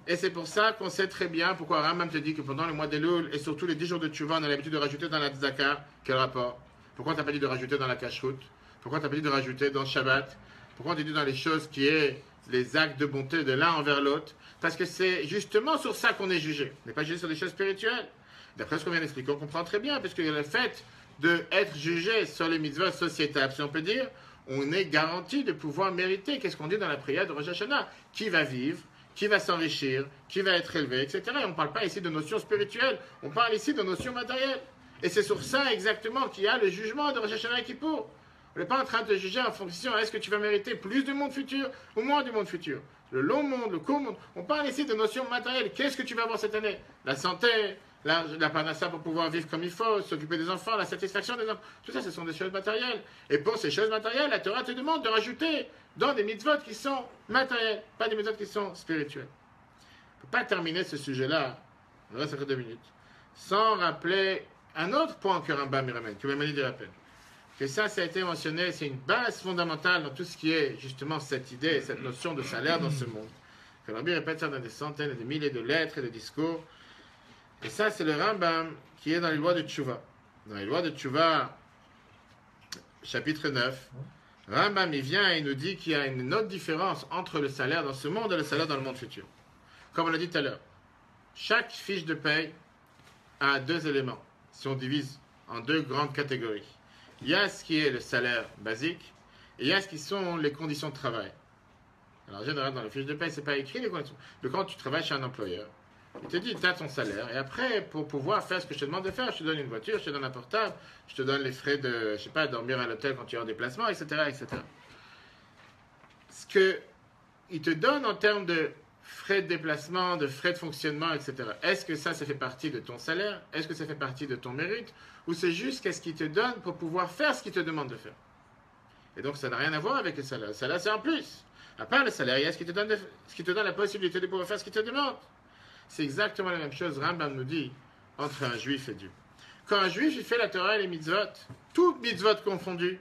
Speaker 1: Et c'est pour ça qu'on sait très bien pourquoi Rambam te dit que pendant le mois d'Elul et surtout les 10 jours de Tchouva, on a l'habitude de rajouter dans la tzedaka. Quel rapport? Pourquoi tu n'as pas dit de rajouter dans la kashrut? Pourquoi tu n'as pas dit de rajouter dans le Shabbat? Pourquoi tu dis dans les choses qui est les actes de bonté de l'un envers l'autre? Parce que c'est justement sur ça qu'on est jugé. On n'est pas jugé sur des choses spirituelles. D'après ce qu'on vient d'expliquer, on comprend très bien, parce que le fait d'être jugé sur les mitzvahs sociétables, si on peut dire, on est garanti de pouvoir mériter. Qu'est-ce qu'on dit dans la prière de Rosh Hashanah? Qui va vivre, qui va s'enrichir, qui va être élevé, etc. Et on ne parle pas ici de notions spirituelles, on parle ici de notions matérielles. Et c'est sur ça exactement qu'il y a le jugement de Rosh Hashanah et Kippour. On n'est pas en train de te juger en fonction, est-ce que tu vas mériter plus du monde futur ou moins du monde futur? Le long monde, le court monde. On parle ici de notions matérielles. Qu'est-ce que tu vas avoir cette année? La santé, la parnassa pour pouvoir vivre comme il faut, s'occuper des enfants, la satisfaction des enfants. Tout ça, ce sont des choses matérielles. Et pour ces choses matérielles, la Torah te demande de rajouter dans des mitzvot qui sont matériels, pas des mitzvot qui sont spirituels. On ne peut pas terminer ce sujet-là, il reste 2 minutes, sans rappeler un autre point que Rambam ramène, que Mamani rappelle. Que ça a été mentionné, c'est une base fondamentale dans tout ce qui est justement cette idée, cette notion de salaire dans ce monde. Que Rabbi répète ça dans des centaines et des milliers de lettres et de discours. Et ça, c'est le Rambam qui est dans les lois de Tchouva. Dans les lois de Tchouva, chapitre 9, Rambam il vient et il nous dit qu'il y a une autre différence entre le salaire dans ce monde et le salaire dans le monde futur. Comme on l'a dit tout à l'heure, chaque fiche de paye a 2 éléments, si on divise en 2 grandes catégories. Il y a ce qui est le salaire basique et il y a ce qui sont les conditions de travail. Alors, en général, dans les fiches de paie, ce n'est pas écrit les conditions. Mais quand tu travailles chez un employeur, il te dit, tu as ton salaire et après, pour pouvoir faire ce que je te demande de faire, je te donne une voiture, je te donne un portable, je te donne les frais de, je sais pas, dormir à l'hôtel quand tu es en déplacement, etc., etc. Ce qu'il te donne en termes de frais de déplacement, de frais de fonctionnement, etc. Est-ce que ça fait partie de ton salaire? Est-ce que ça fait partie de ton mérite? Ou c'est juste qu'est-ce qu'il te donne pour pouvoir faire ce qu'il te demande de faire? Et donc, ça n'a rien à voir avec le salaire. Le salaire, c'est en plus. À part le salaire, il y a ce qui te donne la possibilité de pouvoir faire ce qu'il te demande. C'est exactement la même chose, Rambam nous dit, entre un juif et Dieu. Quand un juif, il fait la Torah et les mitzvot, toutes mitzvot confondues,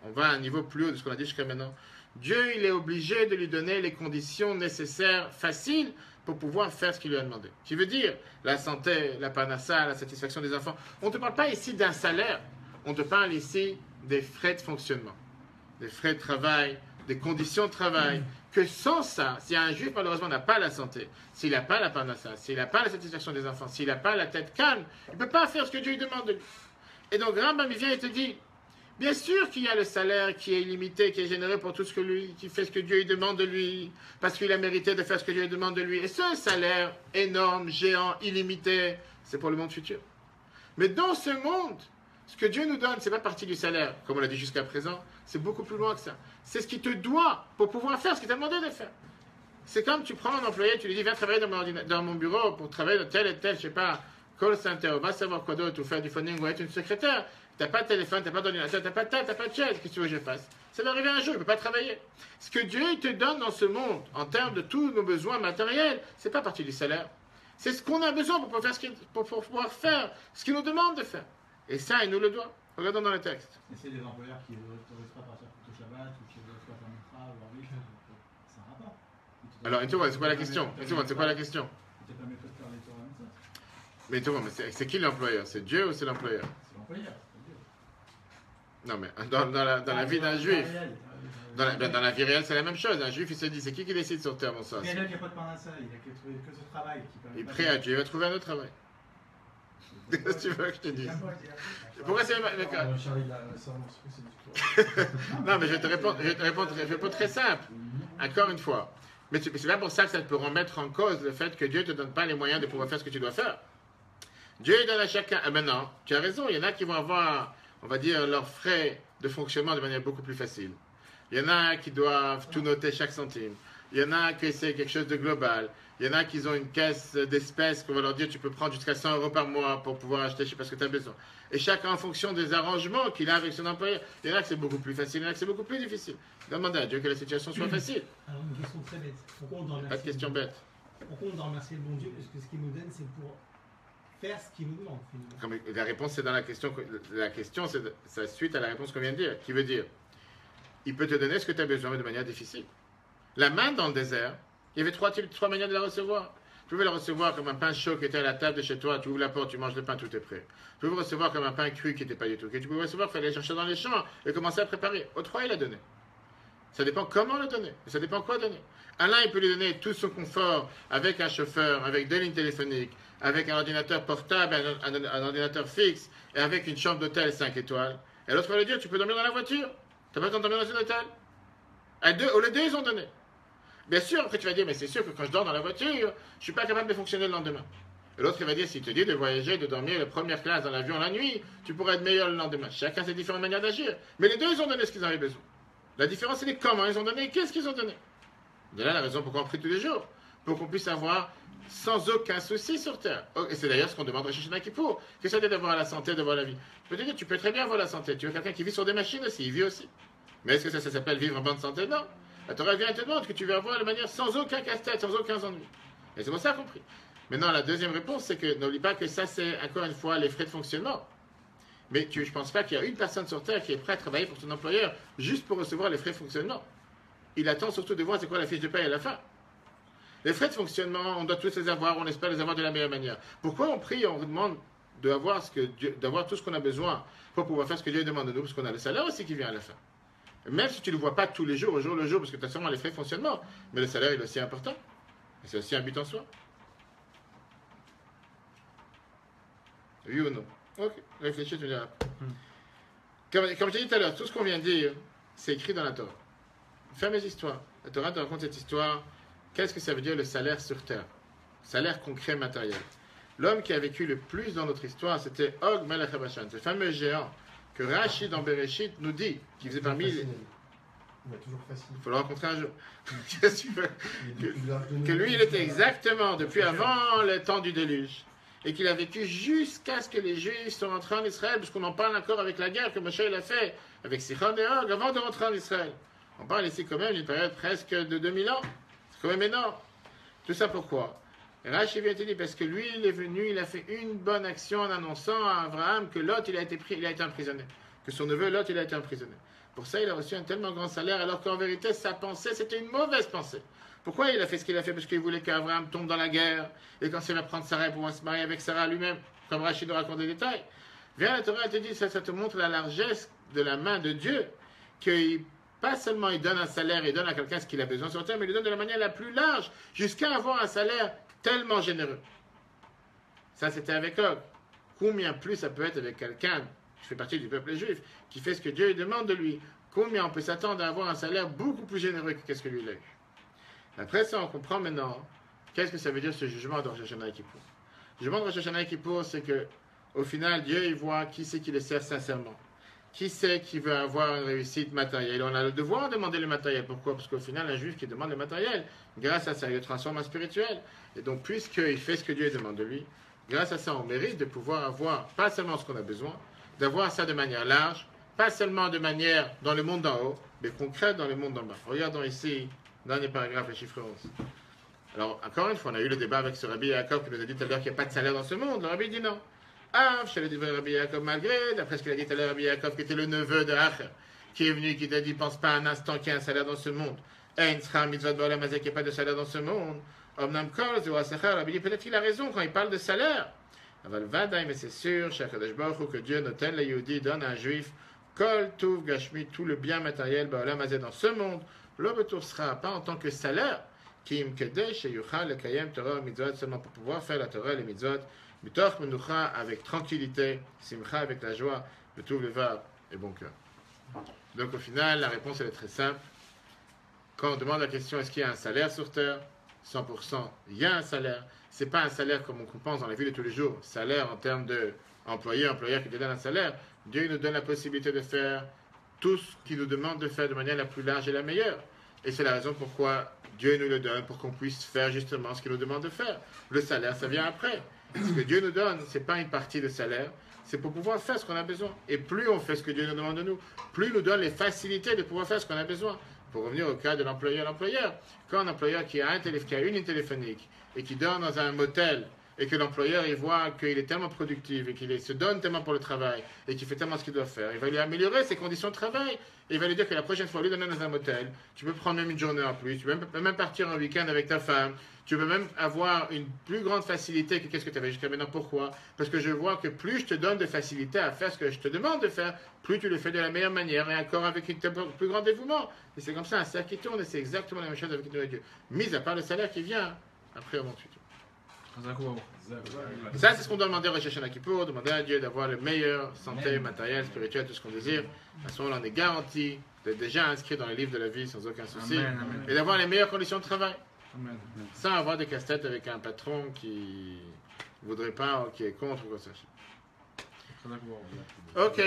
Speaker 1: on va à un niveau plus haut de ce qu'on a dit jusqu'à maintenant, Dieu, il est obligé de lui donner les conditions nécessaires, faciles, pour pouvoir faire ce qu'il lui a demandé. Qui veut dire la santé, la parnassa, la satisfaction des enfants. On ne te parle pas ici d'un salaire, on te parle ici des frais de fonctionnement, des frais de travail, des conditions de travail, que sans ça, si un juif malheureusement n'a pas la santé, s'il n'a pas la parnassa, s'il n'a pas la satisfaction des enfants, s'il n'a pas la tête calme, il ne peut pas faire ce que Dieu lui demande de lui. Et donc Rambam vient et te dit, bien sûr qu'il y a le salaire qui est illimité, qui est généré pour tout ce que lui, qui fait ce que Dieu lui demande de lui, parce qu'il a mérité de faire ce que Dieu lui demande de lui. Et ce salaire énorme, géant, illimité, c'est pour le monde futur. Mais dans ce monde, ce que Dieu nous donne, ce n'est pas partie du salaire, comme on l'a dit jusqu'à présent, c'est beaucoup plus loin que ça. C'est ce qu'il te doit pour pouvoir faire ce qu'il t'a demandé de faire. C'est comme tu prends un employé, tu lui dis, viens travailler dans mon bureau pour travailler dans tel et tel, je sais pas, call center, va savoir quoi d'autre, ou faire du phoning, ou être une secrétaire. T'as pas de téléphone, t'as pas d'ordinateur, t'as pas de table, t'as pas de chaise. Qu'est-ce que tu veux que je fasse? Ça va arriver un jour, il ne peut pas travailler. Ce que Dieu il te donne dans ce monde, en termes de tous nos besoins matériels, c'est pas partie du salaire. C'est ce qu'on a besoin pour pouvoir faire ce qu'il nous demande de faire. Et ça, il nous le doit. Regardons dans le texte.
Speaker 4: Et c'est des employeurs qui ne t'autorisent pas à partir pour le Shabbat ou qui ne veulent pas faire un contrat ou leur vie. C'est un rapport.
Speaker 1: Alors, une seconde, c'est quoi la question? Une seconde, c'est quoi la question?
Speaker 4: Tu t'es pas mieux fait de faire les Torah comme ça.
Speaker 1: Mais une seconde, mais c'est qui l'employeur? C'est Dieu ou c'est l'employeur?
Speaker 4: C'est l'employeur.
Speaker 1: Non, mais dans la vie d'un juif, dans la vie réelle, c'est la même chose. Un juif, il se dit, c'est qui décide sur terre, mon sens?
Speaker 4: Mais là, il n'y a pas de parnassa, il n'a que trouvé que ce travail qui permet.
Speaker 1: Il prie à Dieu, il va trouver un autre travail. Qu'est-ce que tu veux que je te dise? Pourquoi c'est...
Speaker 3: Charlie, c'est du tout.
Speaker 1: Non, mais je vais te répondre très simple. Encore une fois. Mais c'est pas pour ça que ça peut remettre en cause le fait que Dieu ne te donne pas les moyens de pouvoir faire ce que tu dois faire. Dieu donne à chacun. Ah ben non, tu as raison, il y en a qui vont avoir, on va dire, leurs frais de fonctionnement de manière beaucoup plus facile. Il y en a qui doivent tout noter chaque centime. Il y en a qui c'est quelque chose de global. Il y en a qui ont une caisse d'espèces qu'on va leur dire tu peux prendre jusqu'à 100 € par mois pour pouvoir acheter, je sais pas ce que tu as besoin. Et chacun en fonction des arrangements qu'il a avec son employeur. Il y en a que c'est beaucoup plus facile, il y en a que c'est beaucoup plus difficile. Demandez à Dieu que la situation soit facile.
Speaker 6: Alors une question très bête. Pourquoi on doit remercier
Speaker 1: Pas de question bête.
Speaker 6: Pourquoi on doit remercier le bon Dieu? Parce que ce qu'il nous donne, c'est pour faire ce qu'il nous demande. Finalement.
Speaker 1: Comme la réponse c'est dans la question. La question c'est suite à la réponse qu'on vient de dire. Qui veut dire il peut te donner ce que tu as besoin mais de manière difficile. La main dans le désert, il y avait trois manières de la recevoir. Tu pouvais la recevoir comme un pain chaud qui était à la table de chez toi, tu ouvres la porte, tu manges le pain, tout est prêt. Tu pouvais recevoir comme un pain cru qui n'était pas du tout. Et tu pouvais recevoir, il fallait aller chercher dans les champs et commencer à préparer. Aux trois, il a donné. Ça dépend comment le donner. Et ça dépend quoi donner. À l'un, il peut lui donner tout son confort avec un chauffeur, avec deux lignes téléphoniques, avec un ordinateur portable, un ordinateur fixe et avec une chambre d'hôtel 5 étoiles. Et l'autre va lui dire, tu peux dormir dans la voiture. Tu n'as pas besoin de dormir dans un hôtel. Les deux, ils ont donné. Bien sûr, après tu vas dire, mais c'est sûr que quand je dors dans la voiture, je ne suis pas capable de fonctionner le lendemain. Et l'autre, il va dire, s'il te dit de voyager, de dormir la première classe dans l'avion la nuit, tu pourrais être meilleur le lendemain. Chacun ses différentes manières d'agir. Mais les deux, ils ont donné ce qu'ils avaient besoin. La différence, c'est les comment ils ont donné et qu'est-ce qu'ils ont donné. De là, la raison pourquoi on prie tous les jours. Pour qu'on puisse avoir sans aucun souci sur terre. Et c'est d'ailleurs ce qu'on demande à Shishana Kippour. Qu'est-ce que c'est d'avoir la santé, d'avoir la vie? Je peux te dire, tu peux très bien avoir la santé. Tu veux quelqu'un qui vit sur des machines aussi, il vit aussi. Mais est-ce que ça s'appelle vivre en bonne santé? Non. La Torah vient et te demande que tu vas avoir de manière sans aucun casse-tête, sans aucun ennui. Et c'est pour ça qu'on prie. Maintenant, la deuxième réponse, c'est que n'oublie pas que ça, c'est encore une fois les frais de fonctionnement. Mais je ne pense pas qu'il y a une personne sur Terre qui est prête à travailler pour son employeur juste pour recevoir les frais de fonctionnement. Il attend surtout de voir c'est quoi la fiche de paie à la fin. Les frais de fonctionnement, on doit tous les avoir, on espère les avoir de la meilleure manière. Pourquoi on prie, on vous demande d'avoir tout ce qu'on a besoin pour pouvoir faire ce que Dieu demande de nous, parce qu'on a le salaire aussi qui vient à la fin. Même si tu ne le vois pas tous les jours, au jour le jour, parce que tu as sûrement les frais de fonctionnement. Mais le salaire, il est aussi important. Et c'est aussi un but en soi. Oui ou non? Ok, réfléchis, tu me diras. Comme je t'ai dit tout à l'heure, tout ce qu'on vient de dire, c'est écrit dans la Torah. Fameux histoire. La Torah te raconte cette histoire. Qu'est-ce que ça veut dire le salaire sur terre? Salaire concret, matériel. L'homme qui a vécu le plus dans notre histoire, c'était Og Melech HaBashan, ce fameux géant que Rashi dans Bereshit nous dit, qui faisait parmi les...
Speaker 3: Il est toujours facile.
Speaker 1: Il faut le rencontrer un jour. Qu'est-ce que tu veux? Que lui, il était exactement depuis avant le temps du déluge. Et qu'il a vécu jusqu'à ce que les Juifs sont rentrés en Israël, parce qu'on en parle encore avec la guerre que Moshe a fait avec Sichon et Og avant de rentrer en Israël. On parle ici quand même d'une période presque de 2000 ans. C'est quand même énorme. Tout ça pourquoi? Rashi vient te dire parce que lui, il est venu, il a fait une bonne action en annonçant à Abraham que Lot, il a été emprisonné. Que son neveu Lot, il a été emprisonné. Pour ça, il a reçu un tellement grand salaire, alors qu'en vérité, sa pensée, c'était une mauvaise pensée. Pourquoi il a fait ce qu'il a fait? Parce qu'il voulait qu'Abraham tombe dans la guerre, et quand il va prendre Sarah pour se marier avec Sarah lui-même, comme Rachid raconte des détails. Viens, la Torah te dit, ça te montre la largesse de la main de Dieu, que pas seulement il donne un salaire, il donne à quelqu'un ce qu'il a besoin sur terre, mais il le donne de la manière la plus large, jusqu'à avoir un salaire tellement généreux. Ça, c'était avec Og. Combien plus ça peut être avec quelqu'un qui fait partie du peuple juif, qui fait ce que Dieu lui demande de lui? Combien on peut s'attendre à avoir un salaire beaucoup plus généreux que ce que lui il a eu? Après ça, on comprend maintenant qu'est-ce que ça veut dire ce jugement de Rosh Hashanah et Kippour. Le jugement de Rosh Hashanah et Kippour, c'est que au final, Dieu il voit qui c'est qui le sert sincèrement. Qui c'est qui veut avoir une réussite matérielle? On a le devoir de demander le matériel. Pourquoi? Parce qu'au final, un juif qui demande le matériel, grâce à ça, il le transforme en spirituel. Et donc, puisqu'il fait ce que Dieu demande de lui, grâce à ça, on mérite de pouvoir avoir pas seulement ce qu'on a besoin, d'avoir ça de manière large, pas seulement de manière dans le monde d'en haut, mais concrète dans le monde d'en bas. Regardons ici, dernier paragraphe, le chiffre 11. Alors, encore une fois, on a eu le débat avec ce Rabbi Yaakov qui nous a dit tout à l'heure qu'il n'y a pas de salaire dans ce monde. Le Rabbi dit non. Ah, je l'ai dit Rabbi Yaakov malgré, d'après ce qu'il a dit tout à l'heure, Rabbi Yaakov qui était le neveu de Acher, qui est venu, qui t'a dit, pense pas un instant qu'il y a un salaire dans ce monde. Ein sera mitzvot ba'olam hazeh, qu'il n'y a pas de salaire dans ce monde. Omnam kol, zeu hasachar. Rabbi dit, peut-être qu'il a raison quand il parle de salaire. Aval vadaï, mais c'est sûr, Shakadosh Baruch Hu, que Dieu noten le Yehudi, donne à un juif, kol, tuv, gashmi, tout le bien matériel, ba'olam hazeh, dans ce monde. L'obetour sera pas en tant que salaire. Kim Kedesh et Yuchal le Kayem Torah Mitzvot, seulement pour pouvoir faire la Torah et les Mitzvot, Mitoch Menucha avec tranquillité, Simcha avec la joie, le tout le va et bon cœur. Donc au final, la réponse elle est très simple. Quand on demande la question est-ce qu'il y a un salaire sur terre, 100%, il y a un salaire. C'est pas un salaire comme on pense dans la vie de tous les jours, salaire en termes de employeur qui te donne un salaire. Dieu nous donne la possibilité de faire tout ce qu'il nous demande de faire de manière la plus large et la meilleure. Et c'est la raison pourquoi Dieu nous le donne, pour qu'on puisse faire justement ce qu'il nous demande de faire. Le salaire, ça vient après. Ce que Dieu nous donne, ce n'est pas une partie de salaire, c'est pour pouvoir faire ce qu'on a besoin. Et plus on fait ce que Dieu nous demande de nous, plus il nous donne les facilités de pouvoir faire ce qu'on a besoin. Pour revenir au cas de l'employeur, quand un employeur qui a une ligne téléphonique et qui dort dans un motel, et que l'employeur il voit qu'il est tellement productif et qu'il se donne tellement pour le travail et qu'il fait tellement ce qu'il doit faire, il va lui améliorer ses conditions de travail et il va lui dire que la prochaine fois, au lieu d'aller dans un motel, tu peux prendre même une journée en plus, tu peux même partir un week-end avec ta femme, tu peux même avoir une plus grande facilité que qu'est-ce que tu avais jusqu'à maintenant. Pourquoi? Parce que je vois que plus je te donne de facilité à faire ce que je te demande de faire, plus tu le fais de la meilleure manière et encore avec un plus grand dévouement. Et c'est comme ça un cercle qui tourne et c'est exactement la même chose avec Dieu. Mis à part le salaire qui vient après au monde futur. Ça, c'est ce qu'on doit demander au Rosh Hashanah Kippour, demander à Dieu d'avoir le meilleur santé, matérielle, spirituelle, tout ce qu'on désire. À ce moment-là, on est garanti d'être déjà inscrit dans les livres de la vie sans aucun souci et d'avoir les meilleures conditions de travail.
Speaker 2: Amen.
Speaker 1: Sans avoir des casse-têtes avec un patron qui ne voudrait pas ou qui est contre ou quoi que ce soit. Ok.